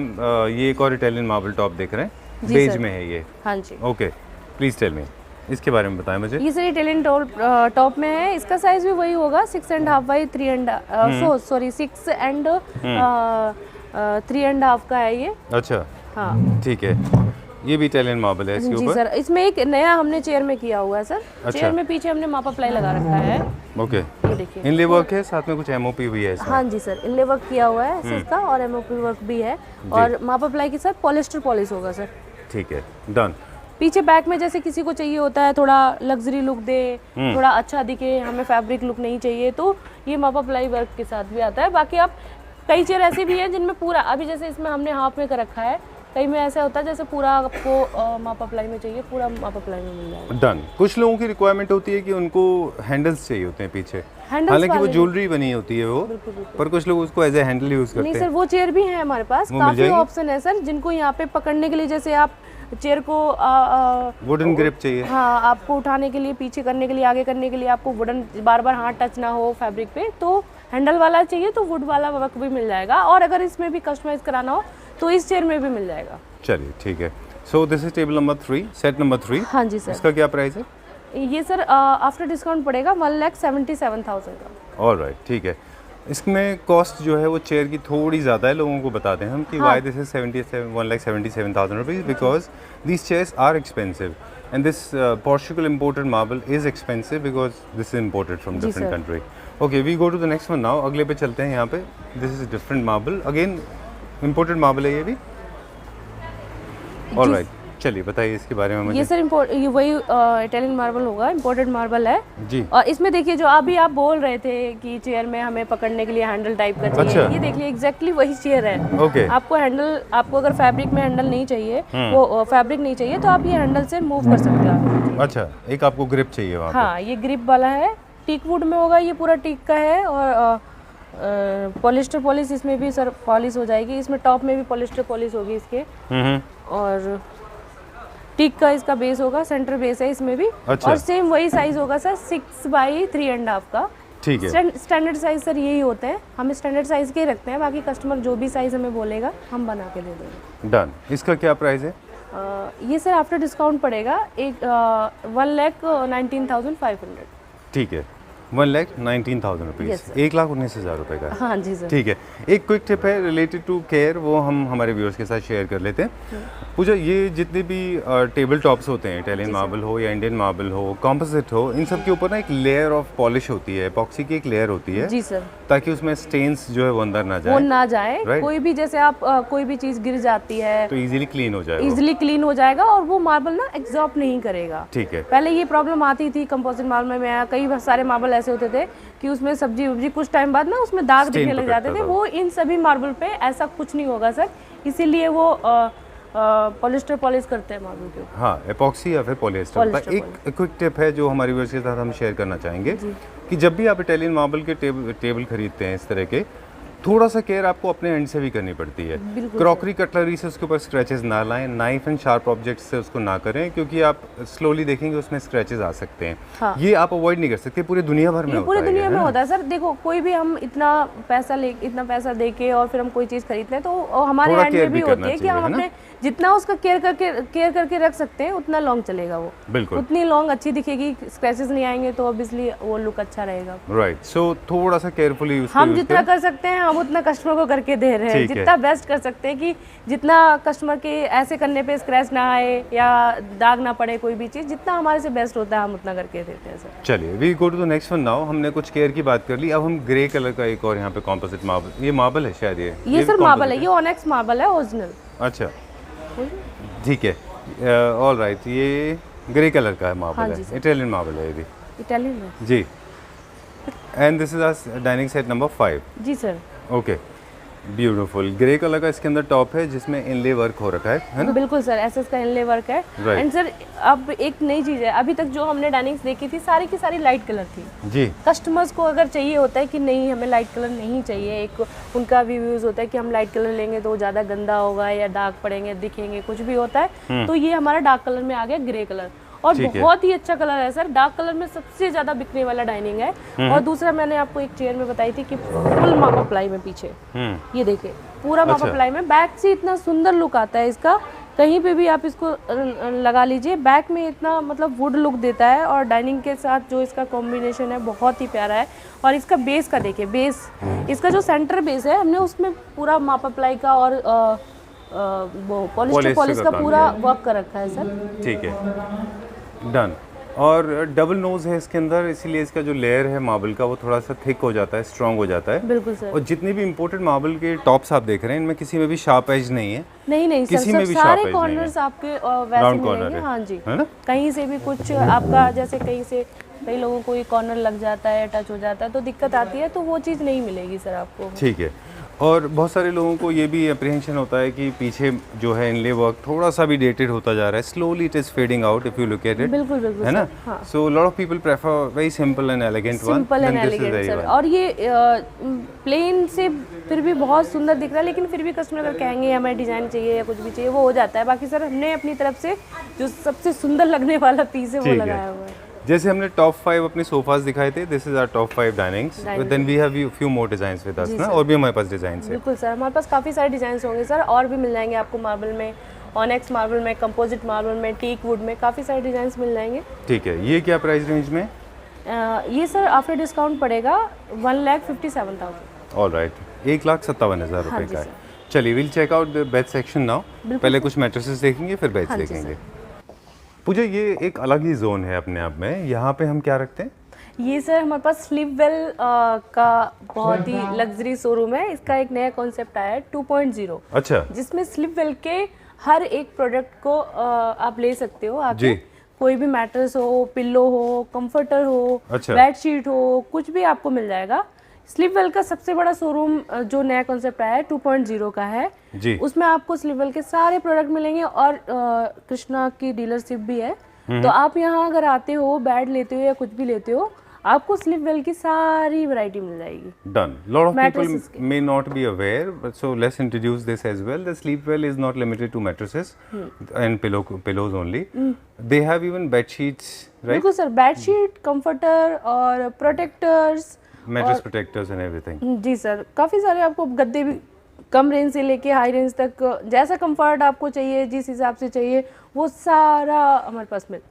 ये एक और इटालियन मार्बल टॉप देख रहे हैं, बेज में है ये। हाँ जी। ओके, प्लीज टेल मी, इसके बारे में बताएं मुझे। ये सर इटालियन टॉप में है, इसका साइज भी वही होगा 6.5 बाई 3.5 सॉरी 6 एंड 3.5 का है ये। अच्छा, हाँ ठीक है। ये भी इटालियन मार्बल है इसके ऊपर। जी सर, इसमें एक नया हमने चेयर में किया हुआ है सर। अच्छा। चेयर में पीछे हमने मापा प्लाई लगा रखा है। ओके, ये देखिए, इनले वर्क है, साथ में कुछ एमओपी भी है इसमें। हाँ जी सर, इनले वर्क किया हुआ है इसका, और एमओपी वर्क भी है, और मापा प्लाई के साथ पॉलिस्टर पॉलिश होगा सर। ठीक है, डन। पीछे बैक में जैसे किसी को चाहिए होता है थोड़ा लग्जरी लुक दे, थोड़ा अच्छा दिखे, हमें फैब्रिक लुक नहीं चाहिए, तो ये मापा प्लाई वर्क के साथ भी आता है। बाकी आप कई चेयर ऐसे भी हैं जिनमें पूरा, अभी जैसे इसमें हमने हाफ में कर रखा है, कई में ऐसा होता है जैसे पूरा आपको मापा प्लाई में चाहिए, पूरा मापा प्लाई में मिल जाएगा। डन। कुछ लोगों की रिक्वायरमेंट होती है कि उनको हैंडल्स चाहिए होते हैं पीछे, हालांकि वो ज्वेलरी बनी होती है वो, पर कुछ लोग उसको एज ए हैंडल यूज करते हैं। नहीं सर, वो चेयर भी है हमारे पास, काफी ऑप्शन है सर, जिनको यहाँ पे पकड़ने के लिए, जैसे आप चेयर को वुडन ग्रिप चाहिए। हाँ, आपको उठाने के लिए, पीछे करने के लिए, आगे करने के लिए आपको वुडन बार बार हाथ टच ना हो फैब्रिक पे, तो हैंडल वाला चाहिए तो वुड वाला वर्क भी मिल जाएगा, और अगर इसमें भी कस्टमाइज कराना हो तो इस चेयर में भी मिल जाएगा। चलिए ठीक है। So this is table number 3, set number 3। हाँ जी सर। इसका क्या प्राइस है? ये सर आफ्टर डिस्काउंट पड़ेगा 1,77,000 का। ऑलराइट, ठीक है। इसमें कॉस्ट जो है वो चेयर की थोड़ी ज़्यादा है, लोगों को बताते हैं हम कि why this is 1,77,000 rupees, because these chairs are expensive and this Portugal imported marble is expensive because this is imported from different country. Okay, we go to the next one now. अगले पे चलते हैं। यहाँ पे this is different marble, again imported marble है ये भी। ऑलराइट, चलिए बताइए इसके बारे में मुझे। ये सर ये वही इटालियन मार्बल होगा, इम्पोर्टेड मार्बल है जी। और इसमें देखिए जो अभी आप बोल रहे थे कि चेयर में हमें पकड़ने के लिए हैंडल टाइप का चाहिए। अच्छा। ये देखिए एग्जैक्टली वही चेयर है। ओके। आपको हैंडल, आपको अगर फैब्रिक में हैंडल नहीं चाहिए, वो फैब्रिक नहीं चाहिए, तो आप ये हैंडल से मूव कर सकते हो। अच्छा, एक आपको ग्रिप चाहिए वहाँ पे। हाँ, ये ग्रिप वाला है, टीक वुड में होगा, ये पूरा टीक का है, और पॉलिस्टर पॉलिश इसमें भी सर पॉलिश हो जाएगी, इसमें टॉप में भी पॉलिस्टर पॉलिश होगी इसके, और टीक का इसका बेस होगा, सेंटर बेस है इसमें भी। अच्छा। और सेम वही साइज होगा सर 6 बाई 3.5 का। ठीक है। स्टैंडर्ड साइज सर यही होते हैं, हम स्टैंडर्ड साइज के ही रखते हैं, बाकी कस्टमर जो भी साइज हमें बोलेगा हम बना के दे देंगे। डन। इसका क्या प्राइस है? ये सर आफ्टर डिस्काउंट पड़ेगा एक 1,19,500। ठीक है, 1,19,000 रुपीज़, Yes, sir. 1,19,000 रुपये का। हाँ जी सर। ठीक है। एक क्विक टिप है रिलेटेड टू केयर, वो हम हमारे व्यूअर्स के साथ शेयर कर लेते हैं। पूजा, ये जितने भी टेबल टॉप्स होते हैं, इटालियन मार्बल हो या इंडियन मार्बल हो, कॉम्पोजिट हो, इन सब के ऊपर ना एक लेयर ऑफ पॉलिश होती है, एपॉक्सी की एक लेयर होती है, जी सर, ताकि उसमें स्टेन्स जो है वो अंदर ना वो जाए, ना जाए। Right. कोई भी जैसे आप कोई भी चीज़ गिर जाती है तो इजीली क्लीन हो जाए वो। इजिली क्लीन हो जाएगा और वो मार्बल ना एब्जॉर्ब नहीं करेगा। ठीक है। पहले ये प्रॉब्लम आती थी कंपोजिट मार्बल में, कई सारे मार्बल ऐसे होते थे कि उसमें सब्जी वब्जी कुछ टाइम बाद ना उसमें दाग Stain दिखने लग जाते पकड़ता थे। था। वो इन सभी मार्बल पे ऐसा कुछ नहीं होगा सर, इसीलिए वो पॉलिस्टर पॉलिश करते हैं मार्बल के ऊपर। हाँ, एपॉक्सी या फिर पॉलिएस्टर। पॉलिएस्टर, एक क्विक टिप है जो हमारे व्यूअर्स के साथ हम शेयर करना चाहेंगे कि जब भी आप इटालियन मार्बल के टेबल खरीदते हैं इस तरह के, थोड़ा सा केयर आपको अपने एंड से भी करनी पड़ती है। बिल्कुल क्रॉकरी कटलरी से उसके ऊपर स्क्रैचेस ना लाएं, नाइफ एंड शार्प ऑब्जेक्ट से उसको ना करें, क्योंकि आप स्लोली देखेंगे उसमें स्क्रैचेस आ सकते हैं। हाँ। ये आप अवॉइड नहीं कर सकते, पूरी दुनिया भर में ये होता पूरी है दुनिया है में ना? होता है सर। देखो कोई भी हम इतना पैसा दे के और फिर हम कोई चीज़ खरीदते हैं तो हमारे थोड़ा एंड care में भी भी होती करना है कि चाहिए, हम है ना? अपने जितना उसका केयर करके रख सकते हैं उतना लॉन्ग चलेगा वो। बिल्कुल। उतनी लॉन्ग अच्छी दिखेगी, स्क्रैचेस नहीं आएंगे तो ऑब्वियसली वो लुक अच्छा रहेगा। राइट। सो थोड़ा सा केयरफुली उसको हम use जितना करें। कर सकते हैं हम उतना कस्टमर को करके दे रहे हैं, ठीक है। जितना बेस्ट कर सकते हैं कि जितना कस्टमर के ऐसे करने पे स्क्रैच ना आए या दाग ना पड़े, कोई भी चीज़ जितना हमारे से बेस्ट होता है हम उतना करके देते हैं सर। चलिए, we go to the next one now. हमने कुछ केयर की बात कर ली, अब हम ग्रे कलर का एक और यहाँ पे कॉम्पोजिट मार्बल, ये मार्बल है शायद, ये ये सर भी मार्बल composite है, ये ऑनेक्स मार्बल है ओरिजिनल। अच्छा, ठीक है, ऑल राइट। ये ग्रे कलर का है मार्बल हाँ जी है, सर। इटालियन मार्बल है ये भी। इटालियन में जी। And this is our dining set number 5। जी sir. Okay, beautiful grey colour का इसके अंदर टॉप है जिसमें इनले वर्क हो रखा है ना? बिल्कुल सर, ऐसा इसका इनले वर्क है। Right. एंड सर अब एक नई चीज़ है, अभी तक जो हमने डाइनिंग्स देखी थी सारी की सारी लाइट कलर थी। जी। कस्टमर्स को अगर चाहिए होता है कि नहीं हमें लाइट कलर नहीं चाहिए, एक उनका भी व्यूज़ होता है कि हम लाइट कलर लेंगे तो ज़्यादा गंदा होगा या दाग पड़ेंगे, दिखेंगे, कुछ भी होता है, तो ये हमारा डार्क कलर में आ गया ग्रे कलर। और ठीक है। बहुत ही अच्छा कलर है सर, डार्क कलर में सबसे ज़्यादा बिकने वाला डाइनिंग है। और दूसरा मैंने आपको एक चेयर में बताई थी कि फुल मापा प्लाई में पीछे, ये देखिए पूरा मापा अच्छा। प्लाई में, बैक से इतना सुंदर लुक आता है इसका, कहीं पे भी आप इसको लगा लीजिए, बैक में इतना मतलब वुड लुक देता है और डाइनिंग के साथ जो इसका कॉम्बिनेशन है बहुत ही प्यारा है। और इसका बेस का देखिए, बेस इसका जो सेंटर बेस है हमने उसमें पूरा मापा प्लाई का और पॉलिस्टर पॉलिश का काम पूरा किया वर्क कर रखा है सर। ठीक है, डन। और डबल नोज है इसके अंदर, इसीलिए इसका जो लेयर है मार्बल का वो थोड़ा सा थिक हो जाता है, स्ट्रांग हो जाता है। बिल्कुल सर। और जितनी भी इंपोर्टेड मार्बल के टॉप्स आप देख रहे हैं इनमें किसी में भी शार्प एज नहीं है। नहीं सर, किसी में भी सारे sharp edge नहीं कॉर्नर्स है। आपके वैसे Round corner मिलेंगे। है, हाँ जी, है ना? कहीं से भी कुछ आपका जैसे कहीं से कई लोगों को ये कॉर्नर लग जाता है, टच हो जाता है तो दिक्कत आती है, तो वो चीज़ नहीं मिलेगी सर आपको। ठीक है। और बहुत सारे लोगों को ये भी अप्रीहेंशन होता है कि पीछे जो है इनले वर्क थोड़ा सा भी डेटेड होता जा रहा है, slowly it is fading out if you look at it, बिल्कुल बिल्कुल है ना? सर, हाँ। So lot of people prefer very simple and elegant one, simple and elegant sir. और ये प्लेन से फिर भी बहुत सुंदर दिख रहा है, लेकिन फिर भी कस्टमर अगर कहेंगे हमें डिजाइन चाहिए या कुछ भी चाहिए वो हो जाता है। बाकी सर हमने अपनी तरफ से जो सबसे सुंदर लगने वाला पीस है वो ठीक है। लगाया हुआ है। जैसे हमने टॉप 5 अपने सोफास दिखाए थे, this is our top 5 dinings, then we have few more designs with us ना, और भी हमारे पास डिजाइन है। बिल्कुल सर, हमारे पास काफ़ी सारे डिजाइन होंगे सर, और भी मिल जाएंगे आपको मार्बल में, ऑनेक्स मार्बल में, कंपोजिट मार्बल में, टीक वुड में, काफ़ी सारे डिजाइन मिल जाएंगे। ठीक है, ये क्या प्राइस रेंज में? ये सर आफ्टर डिस्काउंट पड़ेगा 1,57,000। ऑल राइट, 1,57,000 हाँ रुपये जी का है। सर। चलिए will check out the bed section now. पहले कुछ मैट्रेसेस देखेंगे फिर बेड्स हाँ जी देखेंगे। पूजा, ये एक अलग ही जोन है अपने आप में, यहाँ पे हम क्या रखते हैं? ये सर हमारे पास स्लीपवेल का बहुत ही लग्जरी शोरूम है। इसका एक नया कॉन्सेप्ट आया है 2.0, अच्छा, जिसमें स्लीपवेल के हर एक प्रोडक्ट को आप ले सकते हो आके। जी। कोई भी मैट्रेस हो, पिल्लो हो, कंफर्टर हो, अच्छा। बेडशीट हो, कुछ भी आपको मिल जाएगा। स्लीपवेल का सबसे बड़ा शोरूम जो नया कॉन्सेप्ट आया है 2.0 का है जी। उसमें आपको स्लीपवेल के सारे प्रोडक्ट मिलेंगे और कृष्णा की डीलरशिप भी है। तो आप यहाँ अगर आते हो, बेड लेते हो या कुछ भी लेते हो, आपको स्लीपवेल की सारी वैरायटी मिल जाएगी। Done. Lot of people Mattresses के। may not be aware, but so let's introduce this as well. The Sleepwell is not limited to mattresses and pillows only. They have even bed sheets, right? बिल्कुल सर, बेडशीट, कंफर्टर और protectors mattress protectors and everything. जी सर, काफ़ी सारे आपको गद्दे भी कम रेंज से लेके हाई रेंज तक जैसा कंफर्ट आपको चाहिए, जिस हिसाब से चाहिए, वो सारा हमारे पास मिल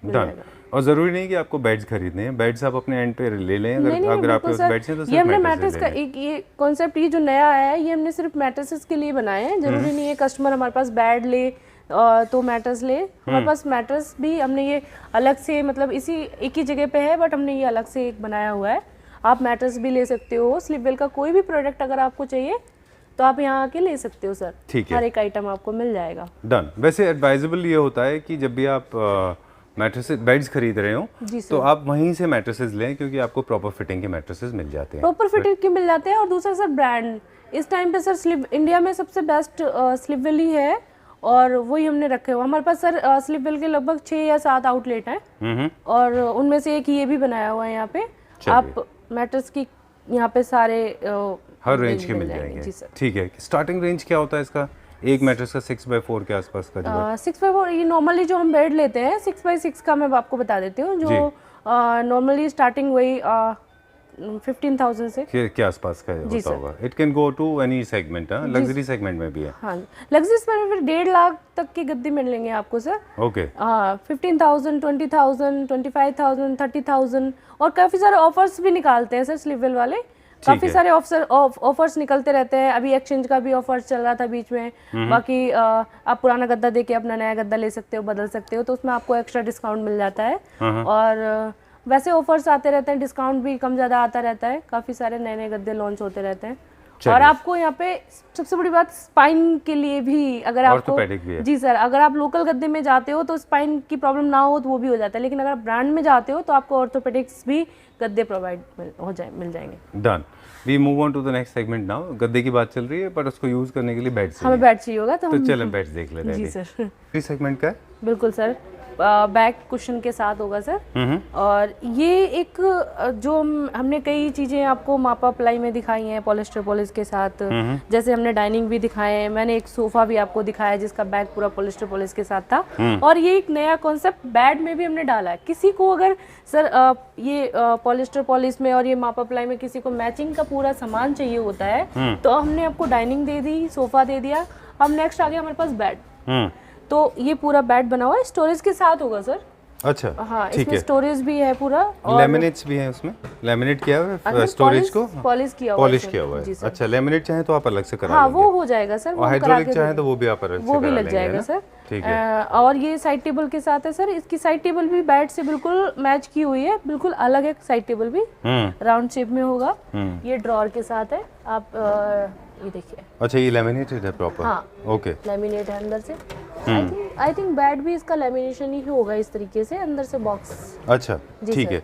जाएगा। और ज़रूरी नहीं कि आपको बेड्स खरीदने हैं, बेड्स आप अपने एंड पे ले लें। अगर आपके पास बेड्स हैं तो ये हमने मैट्रेस का एक ये कॉन्सेप्ट, ये जो नया आया है, ये हमने सिर्फ मैट्रेसेस के लिए बनाए हैं। जरूरी नहीं है कस्टमर हमारे पास बेड ले तो मैट्रेस ले। हमारे पास मैट्रेस भी हमने ये अलग से, मतलब इसी एक ही जगह पे है, बट हमने ये अलग से एक बनाया हुआ है। आप मैट्रेस भी ले सकते हो, स्लीपवेल का कोई भी प्रोडक्ट अगर आपको चाहिए तो आप यहाँ आके ले सकते हो सर। ठीक है, हर एक आइटम आपको मिल जाएगा। डन। वैसे एडवाइजेबल ये होता है कि जब भी आप मैट्रेसेस बेड्स खरीद रहे हो तो आप वहीं से मैट्रेसेस लें, क्योंकि आपको प्रॉपर फिटिंग के मैट्रेसेस मिल जाते हैं। प्रॉपर फिटिंग के मिल जाते हैं। और दूसरा सर, ब्रांड इस टाइम पे सर इंडिया में सबसे बेस्ट स्लीपवेल ही है, और वही हमने रखे हुए। हमारे पास सर स्लीपवेल के लगभग 6 या 7 आउटलेट हैं, और उनमें से एक ये भी बनाया हुआ है यहाँ पे। आप मैट्रेस की यहाँ पे सारे हर रेंज के मिल जाएंगे। ठीक है, स्टार्टिंग रेंज क्या होता है इसका? एक मैट्रेस का 6x4 के आसपास का? 6x4 ये नॉर्मली जो हम बेड लेते हैं 6x6 का, मैं आपको बता देती हूँ। जो नॉर्मली स्टार्टिंग वही 15,000 से के आसपास का होता होगा। It can go to any segment, luxury segment में भी है। हाँ, लग्जरी में फिर 1.5 लाख तक के गद्दे मिलेंगे आपको सर। ओके। 15,000, 20,000, 25,000, 30,000, और काफ़ी सारे ऑफर्स भी निकालते हैं सर स्लीपवेल वाले। काफ़ी सारे ऑफर्स निकलते रहते हैं। अभी एक्सचेंज का भी ऑफर चल रहा था बीच में। बाकी आप पुराना गद्दा देके अपना नया गद्दा ले सकते हो, बदल सकते हो, तो उसमें आपको एक्स्ट्रा डिस्काउंट मिल जाता है। और वैसे ऑफर्स आते रहते हैं, डिस्काउंट भी कम ज़्यादा आता रहता है। काफ़ी सारे नए नए गद्दे लॉन्च होते रहते हैं। और आपको यहाँ पे सबसे बड़ी बात, स्पाइन के लिए भी अगर आपको, जी सर, अगर आप लोकल गद्दे में जाते हो तो स्पाइन की प्रॉब्लम ना हो तो वो भी हो जाता है, लेकिन अगर आप ब्रांड में जाते हो तो आपको ऑर्थोपेडिक्स भी गद्दे प्रोवाइड मिल जाएंगे। Done. We move on to the next segment now. गद्दे की बात चल रही है, पर उसको यूज करने के लिए बेड चाहिए। हमें बेड चाहिए होगा तो चलें बेड्स देख लेते हैं। जी सर। इस सेगमेंट का है? बिल्कुल सर, बैक कुशन के साथ होगा सर। और ये एक जो हमने कई चीज़ें आपको मापा प्लाई में दिखाई हैं पॉलिस्टर पॉलिश के साथ। जैसे हमने डाइनिंग भी दिखाए हैं, मैंने एक सोफ़ा भी आपको दिखाया जिसका बैक पूरा पॉलिस्टर पॉलिश के साथ था। और ये एक नया कॉन्सेप्ट बेड में भी हमने डाला है। किसी को अगर सर ये पॉलिस्टर पॉलिश में और ये मापा प्लाई में किसी को मैचिंग का पूरा सामान चाहिए होता है, तो हमने आपको डाइनिंग दे दी, सोफ़ा दे दिया। अब नेक्स्ट आ गया हमारे पास बेड। तो ये पूरा बेड बना हुआ है, स्टोरेज के साथ होगा सर। अच्छा, हाँ, इसमें स्टोरेज भी है पूरा, और लेमिनेट्स भी है उसमें। लेमिनेट किया हुआ है स्टोरेज को, पॉलिश किया हुआ है। अच्छा, लेमिनेट चाहे तो आप अलग से करा हाँ, वो हो जाएगा सर। और हाइड्रोलिक चाहे तो वो भी आप अलग से वो भी लग जाएगा सर। ठीक है। और ये साइड टेबल के साथ है सर। इसकी साइड टेबल भी बेड से बिल्कुल मैच की हुई है, बिल्कुल अलग है। साइड टेबल भी राउंड शेप में होगा। ये ड्रॉअर के साथ है। आप ये देखिए। अच्छा, ये लैमिनेटेड है प्रॉपर? हाँ, ओके, लैमिनेट है अंदर से। आई थिंक बेड भी इसका लैमिनेशन ही होगा इस तरीके से, अंदर से बॉक्स। अच्छा, ठीक है।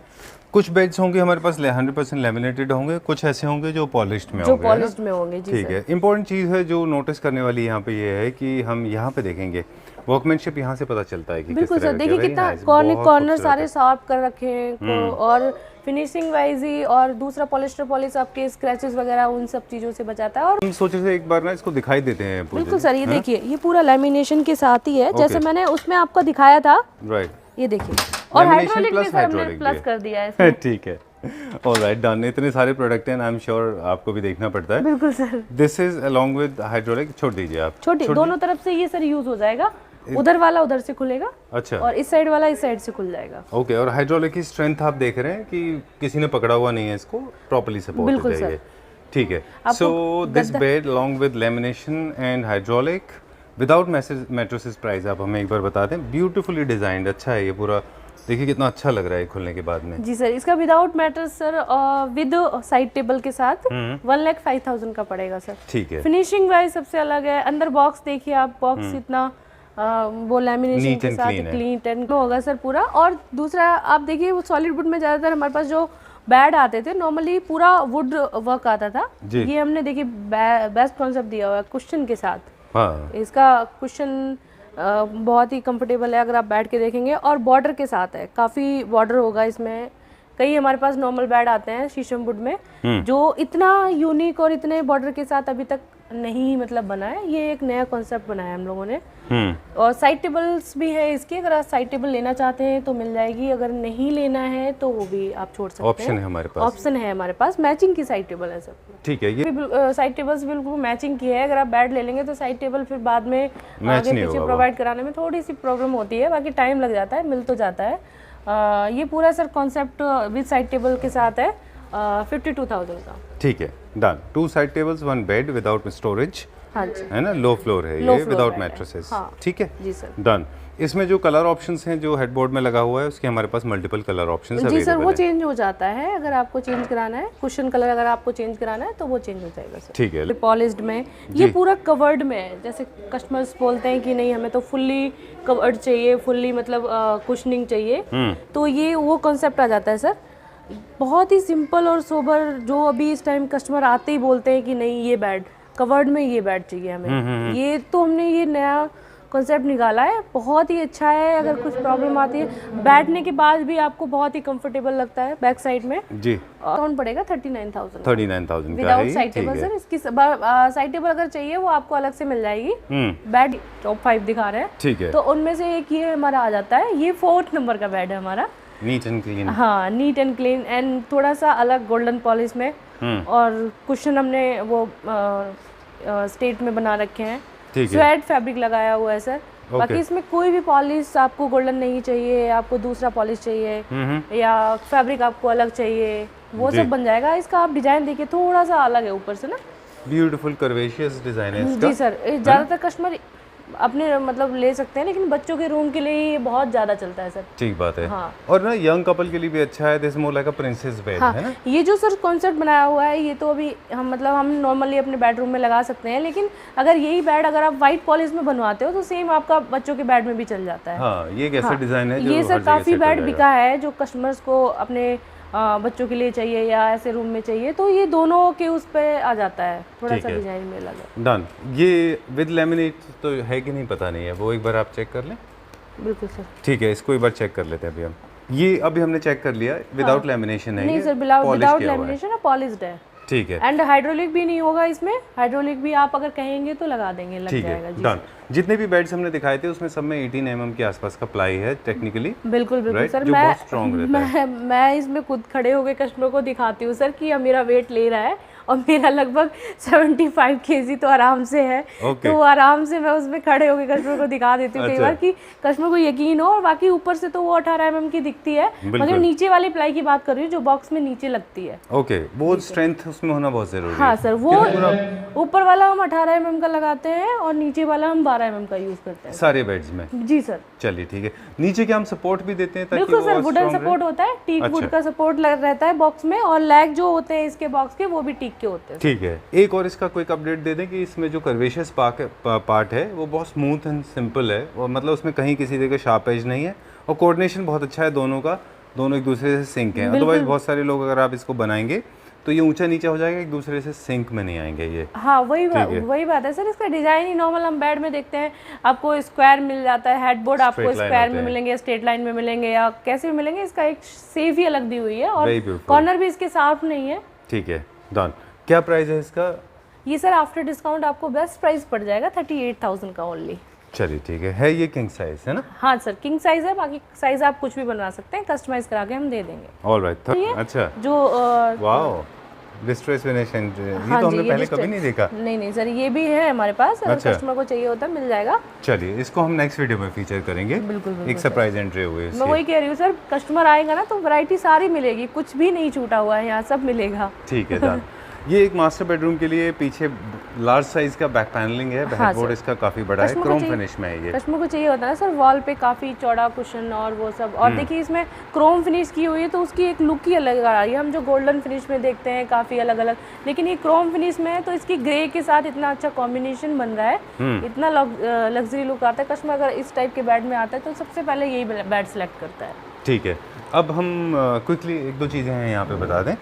कुछ बेड्स होंगे हमारे पास 100% लैमिनेटेड होंगे, कुछ ऐसे होंगे जो पॉलिश्ड में होंगे। जी, ठीक है। इंपॉर्टेंट चीज़ है जो नोटिस करने वाली यहाँ पे ये है कि हम यहाँ पे देखेंगे वर्कमैनशिप, यहाँ से पता चलता है कि बिल्कुल सर। देखिए कितना कॉर्नर सारे साफ कर रखे हैं, और फिनिशिंग वाइज ही। और दूसरा पॉलिस्टर पॉलिश आपके स्क्रैचेस वगैरह उन सब चीजों से बचाता है। और हम सोचे थे एक बार ना इसको दिखाई देते हैं। बिल्कुल सर, ये देखिए, ये पूरा लैमिनेशन के साथ ही है, जैसे मैंने उसमें आपको दिखाया था। राइट, ये देखिए। और हाइड्रोलिक भी सर हमने प्लस कर दिया है। ठीक है, ऑलराइट, डन। इतने सारे प्रोडक्ट हैं, आई एम श्योर आपको भी देखना पड़ता है। बिल्कुल sir. This is along with hydraulic. छोड़ दीजिए आप, छोटी दोनों तरफ से ये सर यूज हो जाएगा। उधर वाला उधर से खुलेगा, अच्छा, और इस साइड वाला इस साइड से खुल जाएगा। ओके। और हाइड्रोलिक की स्ट्रेंथ आप देख रहे हैं कि किसी ने पकड़ा हुआ नहीं है इसको, प्रॉपर्ली सपोर्ट है ये। ठीक है। So this bed along with lamination and hydraulic without mattresses price आप हमें एक बार बता दें। ब्यूटीफुली डिजाइंड, अच्छा है ये पूरा। देखिए कितना अच्छा लग रहा है खुलने के बाद में। जी सर, इसका without mattress sir with side table के साथ 1,05,000 का पड़ेगा सर। ठीक है। फिनिशिंग वाइज सबसे अलग है। अंदर बॉक्स देखिए आप, बॉक्स इतना वो लैमिनेशन के साथ क्लीन एंड होगा सर पूरा। और दूसरा आप देखिए, वो सॉलिड वुड में ज़्यादातर हमारे पास जो बेड आते थे नॉर्मली पूरा वुड वर्क आता था। ये हमने देखिए बेस्ट कॉन्सेप्ट दिया हुआ है कुशन के साथ। हाँ। इसका कुशन बहुत ही कंफर्टेबल है अगर आप बैठ के देखेंगे, और बॉर्डर के साथ है, काफ़ी बॉर्डर होगा इसमें। कई हमारे पास नॉर्मल बेड आते हैं शीशम वुड में जो इतना यूनिक और इतने बॉर्डर के साथ अभी तक नहीं मतलब बना है, ये एक नया कॉन्सेप्ट बनाया है हम लोगों ने। और साइड टेबल्स भी है इसकी, अगर आप साइड टेबल लेना चाहते हैं तो मिल जाएगी, अगर नहीं लेना है तो वो भी आप छोड़ सकते हैं। ऑप्शन है हमारे पास, ऑप्शन है हमारे पास, मैचिंग की साइड टेबल है सब। ठीक है, ये साइड टेबल्स बिल्कुल मैचिंग की है। अगर आप बेड ले लेंगे तो साइड टेबल फिर बाद में आगे पीछे प्रोवाइड कराने में थोड़ी सी प्रॉब्लम होती है, बाकी टाइम लग जाता है, मिल तो जाता है। ये पूरा sir concept with side table के साथ है 52,000 का। ठीक है, done. 2 side tables 1 bed without storage, हाँ जी, है ना, लो फ्लोर है ये, विदाउट मैट्रेसेस। ठीक है जी सर, डन। इसमें जो कलर ऑप्शंस हैं जो हेडबोर्ड में लगा हुआ है उसके हमारे पास मल्टीपल कलर ऑप्शंस जी अवेलेबल सर, वो है। चेंज हो जाता है अगर आपको चेंज कराना है, कुशन कलर अगर आपको चेंज कराना है तो वो चेंज हो जाएगा सर। ठीक है, पॉलिश्ड में ये पूरा कवर्ड में है। जैसे कस्टमर्स बोलते हैं कि नहीं हमें तो फुल्ली कवर्ड चाहिए, फुल्ली मतलब कुशनिंग चाहिए, तो ये वो कॉन्सेप्ट आ जाता है सर। बहुत ही सिंपल और सोबर, जो अभी इस टाइम कस्टमर आते ही बोलते हैं कि नहीं ये बेड कवर्ड में, ये बेड चाहिए हमें, ये तो हमने ये नया कॉन्सेप्ट निकाला है, बहुत ही अच्छा है। अगर कुछ प्रॉब्लम आती है बैठने के बाद भी आपको बहुत ही कंफर्टेबल लगता है बैक साइड में जी। अकाउंट पड़ेगा 39,000 39,000 का विदाउट है, साइड ठीक टेबल है। सर। इसकी साइड टेबल अगर चाहिए वो आपको अलग से मिल जाएगी। बेड टॉप 5 दिखा रहे हैं, ठीक है, तो उनमें से एक ये हमारा आ जाता है, ये 4th नंबर का बेड है हमारा। नीट एंड क्लीन, हाँ, नीट एंड क्लीन एंड थोड़ा सा अलग गोल्डन पॉलिश में, और कुशन हमने वो स्टेट में बना रखे हैं, स्वेट फैब्रिक लगाया हुआ है सर। बाकी इसमें कोई भी पॉलिश आपको गोल्डन नहीं चाहिए, आपको दूसरा पॉलिश चाहिए या फैब्रिक आपको अलग चाहिए, वो सब बन जाएगा। इसका आप डिजाइन देखिए थोड़ा सा अलग है ऊपर से ना, ब्यूटीफुल कर्वेशियस डिजाइन है इसका। जी सर, ज्यादातर कस्टमर अपने मतलब ले सकते हैं, लेकिन बच्चों के रूम के लिए ये बहुत ज्यादा चलता है सर। ठीक बात है। हाँ। और ना यंग कपल के लिए भी अच्छा है, this more like a princess bed, है ना। ये जो सर कॉन्सेप्ट बनाया हुआ है ये तो अभी हम नॉर्मली अपने बेडरूम में लगा सकते हैं, लेकिन अगर यही बेड अगर आप वाइट पॉलिश में बनवाते हो तो सेम आपका बच्चों के बेड में भी चल जाता है। हाँ, ये एक ऐसा डिजाइन है जो ये हर सर जगह काफी सेट हो बेड जाएगा। बिका है जो कस्टमर्स को अपने बच्चों के लिए चाहिए या ऐसे रूम में चाहिए, तो ये दोनों के उस पे आ जाता है, थोड़ा सा डिजाइन में अलग है। डन। ये विद लेमिनेट तो है कि नहीं पता नहीं है, वो एक बार आप चेक कर लें। बिल्कुल सर, ठीक है, इसको एक बार चेक कर लेते हैं अभी हम। ये अभी हमने चेक कर लिया, विदाउट लेमिनेशन है। नहीं ये सर, विदाउट लेमिनेशन है, पॉलिश्ड है। ठीक है, एंड हाइड्रोलिक भी नहीं होगा इसमें, हाइड्रोलिक भी आप अगर कहेंगे तो लगा देंगे, लग ठीक जाएगा है, जी। डन। जितने भी बेड्स हमने दिखाए थे उसमें सब में 18 mm के आसपास का प्लाई है टेक्निकली। बिल्कुल बिल्कुल सर, जो बहुत स्ट्रॉन्ग रहता है। मैं इसमें खुद खड़े होकर कस्टमर को दिखाती हूँ सर कि अब मेरा वेट ले रहा है और मेरा लगभग 75 kg तो आराम से है। तो आराम से मैं उसमें खड़े होकर कस्टमर को दिखा देती हूँ कई बार कि कस्टमर को यकीन हो। और बाकी ऊपर से तो वो 18 mm की दिखती है, मगर नीचे वाली प्लाई की बात कर रही हूँ जो बॉक्स में नीचे लगती है। ओके, वो स्ट्रेंथ उसमें होना बहुत जरूरी है। हाँ सर, वो ऊपर वाला हम 18 mm का लगाते हैं और नीचे वाला हम 12 mm का यूज करते हैं सारे बेड्स में। जी सर। चलिए ठीक है, नीचे क्या हम सपोर्ट भी देते हैं ताकि बिल्कुल वो सर, और वुडन strong सपोर्ट रहे? होता है, टीक अच्छा। वुड का सपोर्ट रहता है बॉक्स में, और लेग जो होते हैं इसके बॉक्स के वो भी टीक के होते हैं। ठीक है, एक और इसका क्विक अपडेट दे दें कि इसमें जो कर्वेशियस पार्ट है वो बहुत स्मूथ एंड सिंपल है, और मतलब उसमें कहीं किसी तरह का शार्प एज नहीं है, और कोऑर्डिनेशन बहुत अच्छा है दोनों का, दोनों एक दूसरे से सिंक हैं। अदरवाइज बहुत सारे लोग अगर आप इसको बनाएंगे तो ये ऊंचा नीचा हो जाएगा, एक दूसरे से सिंक में नहीं आएंगे ये। हाँ, वही बात है सर। इसका डिजाइन ही नॉर्मल हम बेड में देखते हैं, आपको स्क्वायर मिल जाता है, हेडबोर्ड आपको स्क्वायर में मिलेंगे, स्ट्रेट लाइन में मिलेंगे, या कैसे भी मिलेंगे। इसका एक शेप ही अलग दी हुई है और कॉर्नर भी इसके साफ नहीं है। ठीक है, डन। क्या प्राइस है इसका? ये सर आफ्टर डिस्काउंट आपको बेस्ट प्राइस पड़ जाएगा 38,000 का ओनली। चलिए ठीक है ये किंग साइज है ना? हाँ सर, किंग साइज है, बाकी साइज आप कुछ भी बनवा सकते हैं, कस्टमाइज करा के हम दे देंगे। ऑलराइट, अच्छा जो वाओ, डिस्ट्रेस फिनिशिंग, ये तो हमने पहले कभी नहीं देखा। नहीं सर, ये भी है हमारे पास, अगर कस्टमर को चाहिए होता है मिल जाएगा। चलिए इसको हम नेक्स्ट वीडियो में फीचर करेंगे। बिल्कुल एक सरप्राइज एंट्री हुई है। मैं वही कह रही हूँ सर, कस्टमर आएगा ना तो वैरायटी सारी मिलेगी, कुछ भी नहीं छूटा हुआ है यहाँ, सब मिलेगा। ठीक है डन। ये एक मास्टर बेडरूम के लिए पीछे लार्ज साइज का बैक पैनलिंग है, हेडबोर्ड इसका काफी बड़ा है, क्रोम फिनिश में है ये। कस्टमर को चाहिए होता है ना सर, वॉल पे काफी चौड़ा कुशन और वो सब, और देखिए इसमें क्रोम फिनिश की हुई है तो उसकी एक लुक ही अलग आ रही है। हम जो गोल्डन फिनिश में देखते हैं काफी अलग अलग, लेकिन ये क्रोम फिनिश में है तो इसकी ग्रे के साथ इतना अच्छा कॉम्बिनेशन बन रहा है, इतना लग्जरी लुक आता है। कस्टमर अगर इस टाइप के बेड में आता है तो सबसे पहले यही बेड सेलेक्ट करता है। ठीक है, अब हम क्विकली एक दो चीज़ें हैं यहाँ पे बता दें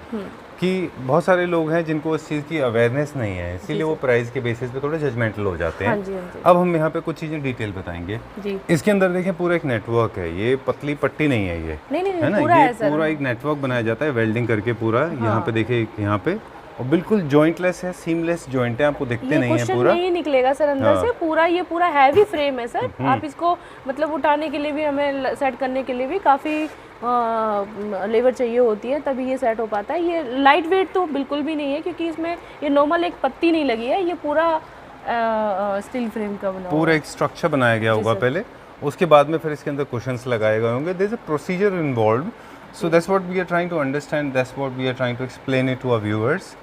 कि बहुत सारे लोग हैं जिनको इस चीज़ की अवेयरनेस नहीं है, इसीलिए वो प्राइस के बेसिस पे थोड़े जजमेंटल हो जाते हैं। हाँ जी, हाँ जी। अब हम यहाँ पे कुछ चीज़ें डिटेल बताएंगे जी। इसके अंदर देखें पूरा एक नेटवर्क है, ये पतली पट्टी नहीं है, ये नहीं, है ना, पूरा ये है सर। पूरा एक नेटवर्क बनाया जाता है वेल्डिंग करके पूरा। यहाँ पे देखिए, यहाँ पे और बिल्कुल जॉइंटलेस है, सीमलेस जॉइंट है, आपको दिखते नहीं है कुशन पूरा। नहीं निकलेगा सर अंदर से, पूरा ये पूरा हैवी फ्रेम है सर। आप इसको मतलब उठाने के लिए भी, हमें सेट करने के लिए भी काफ़ी लेबर चाहिए होती है, तभी ये सेट हो पाता है। ये लाइट वेट तो बिल्कुल भी नहीं है, क्योंकि इसमें ये नॉर्मल एक पत्ती नहीं लगी है, ये पूरा स्टील फ्रेम का बना पूरा एक स्ट्रक्चर बनाया गया होगा पहले, उसके बाद में फिर इसके अंदर कुशंस लगाए गए होंगे। There is a procedure involved, so that's what we are trying to understand, that's what we are trying to explain it to our viewers.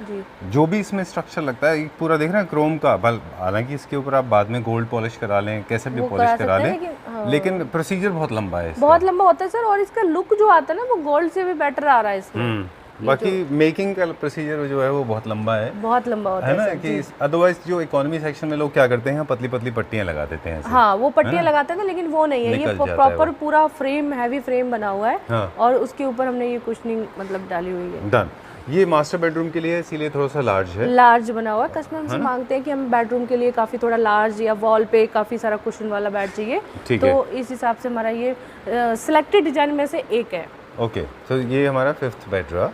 जो भी इसमें स्ट्रक्चर लगता है, पूरा देख रहे हैं क्रोम का, हालांकि इसके ऊपर आप बाद में गोल्ड पॉलिश करा लें, कैसे भी पॉलिश करा लें, लेकिन प्रोसीजर बहुत लंबा है, बहुत लंबा होता है सर। और इसका लुक जो आता है ना, वो गोल्ड से भी बेटर आ रहा है इसमें। बाकी मेकिंग का प्रोसीजर जो है वो बहुत लंबा है, बहुत लंबा होता है ना, कि अदरवाइज जो इकोनॉमी सेक्शन में लोग क्या करते हैं, पतली पतली पट्टियां लगा देते हैं। हाँ, वो पट्टियां लगाते थे, लेकिन वो नहीं है, ये प्रॉपर पूरा फ्रेम, हैवी फ्रेम बना हुआ है। हाँ। और उसके ऊपर हमने ये कुशनिंग मतलब डाली हुई है। डन। ये मास्टर बेडरूम के लिए है, इसीलिए थोड़ा सा लार्ज है, लार्ज बना हुआ है। कस्टमर हमसे मांगते हैं कि हम बेडरूम के लिए काफ़ी थोड़ा लार्ज, या वॉल पे काफ़ी सारा कुशन वाला बेड चाहिए, तो इस हिसाब से हमारा ये सिलेक्टेड डिजाइन में से एक है। ओके, तो ये हमारा फिफ्थ बेड रहा,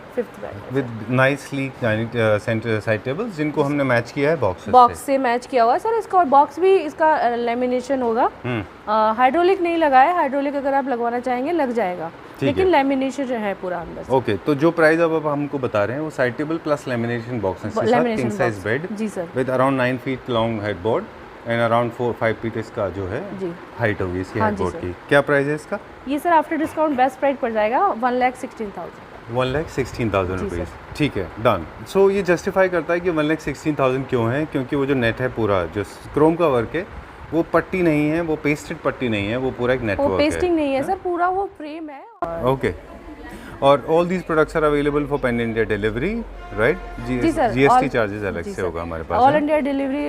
with nice sleek centre side tables, जिनको हमने मैच किया है बॉक्स से मैच किया हुआ है सर इसका। और बॉक्स भी इसका लेमिनेशन होगा, हाइड्रोलिक नहीं लगा है। हाइड्रोलिक अगर आप लगवाना चाहेंगे लग जाएगा, लेकिन लेमिनेशन है पूरा अंदर से। ओके, तो जो प्राइस अब हमको बता रहे हैं वो side table plus lamination box के साथ किंग साइज बेड, जी sir, with around 9 feet long headboard and around 4-5 feet इसका जो है हाइट होगी इसकी हेडबोर्ड की। क्या प्राइस है इसका? ये sir after discount best price पड़ जाएगा 1,16,000। 1,16,000 रुपीज़, ठीक है, डन। सो ये जस्टिफाई करता है कि 1,16,000 क्यों है, क्योंकि वो जो नेट है पूरा, जो क्रोम का वर्क है, वो पट्टी नहीं है, वो पेस्टेड पट्टी नहीं है, वो पूरा एक नेटवर्क है, पेस्टिंग नहीं है सर, पूरा वो फ्रेम है। ओके, और all these products are available for pan India delivery, right? जी सर, जीएसटी चार्जेस अलग से होगा हमारे पास। ऑल इंडिया डिलीवरी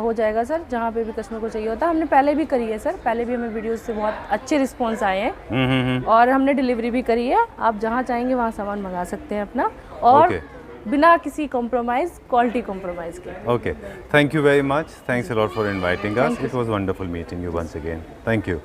हो जाएगा सर, जहाँ पे भी कस्टमर को चाहिए होता है। हमने पहले भी करी है सर, पहले भी हमें वीडियोस से बहुत अच्छे रिस्पॉन्स आए हैं, और हमने डिलीवरी भी करी है। आप जहाँ चाहेंगे वहाँ सामान मंगा सकते हैं अपना, और बिना किसी कॉम्प्रोमाइज, क्वालिटी कॉम्प्रोमाइज के। Okay, thank you very much, thanks a lot for inviting us, it was wonderful meeting you once again, thank you.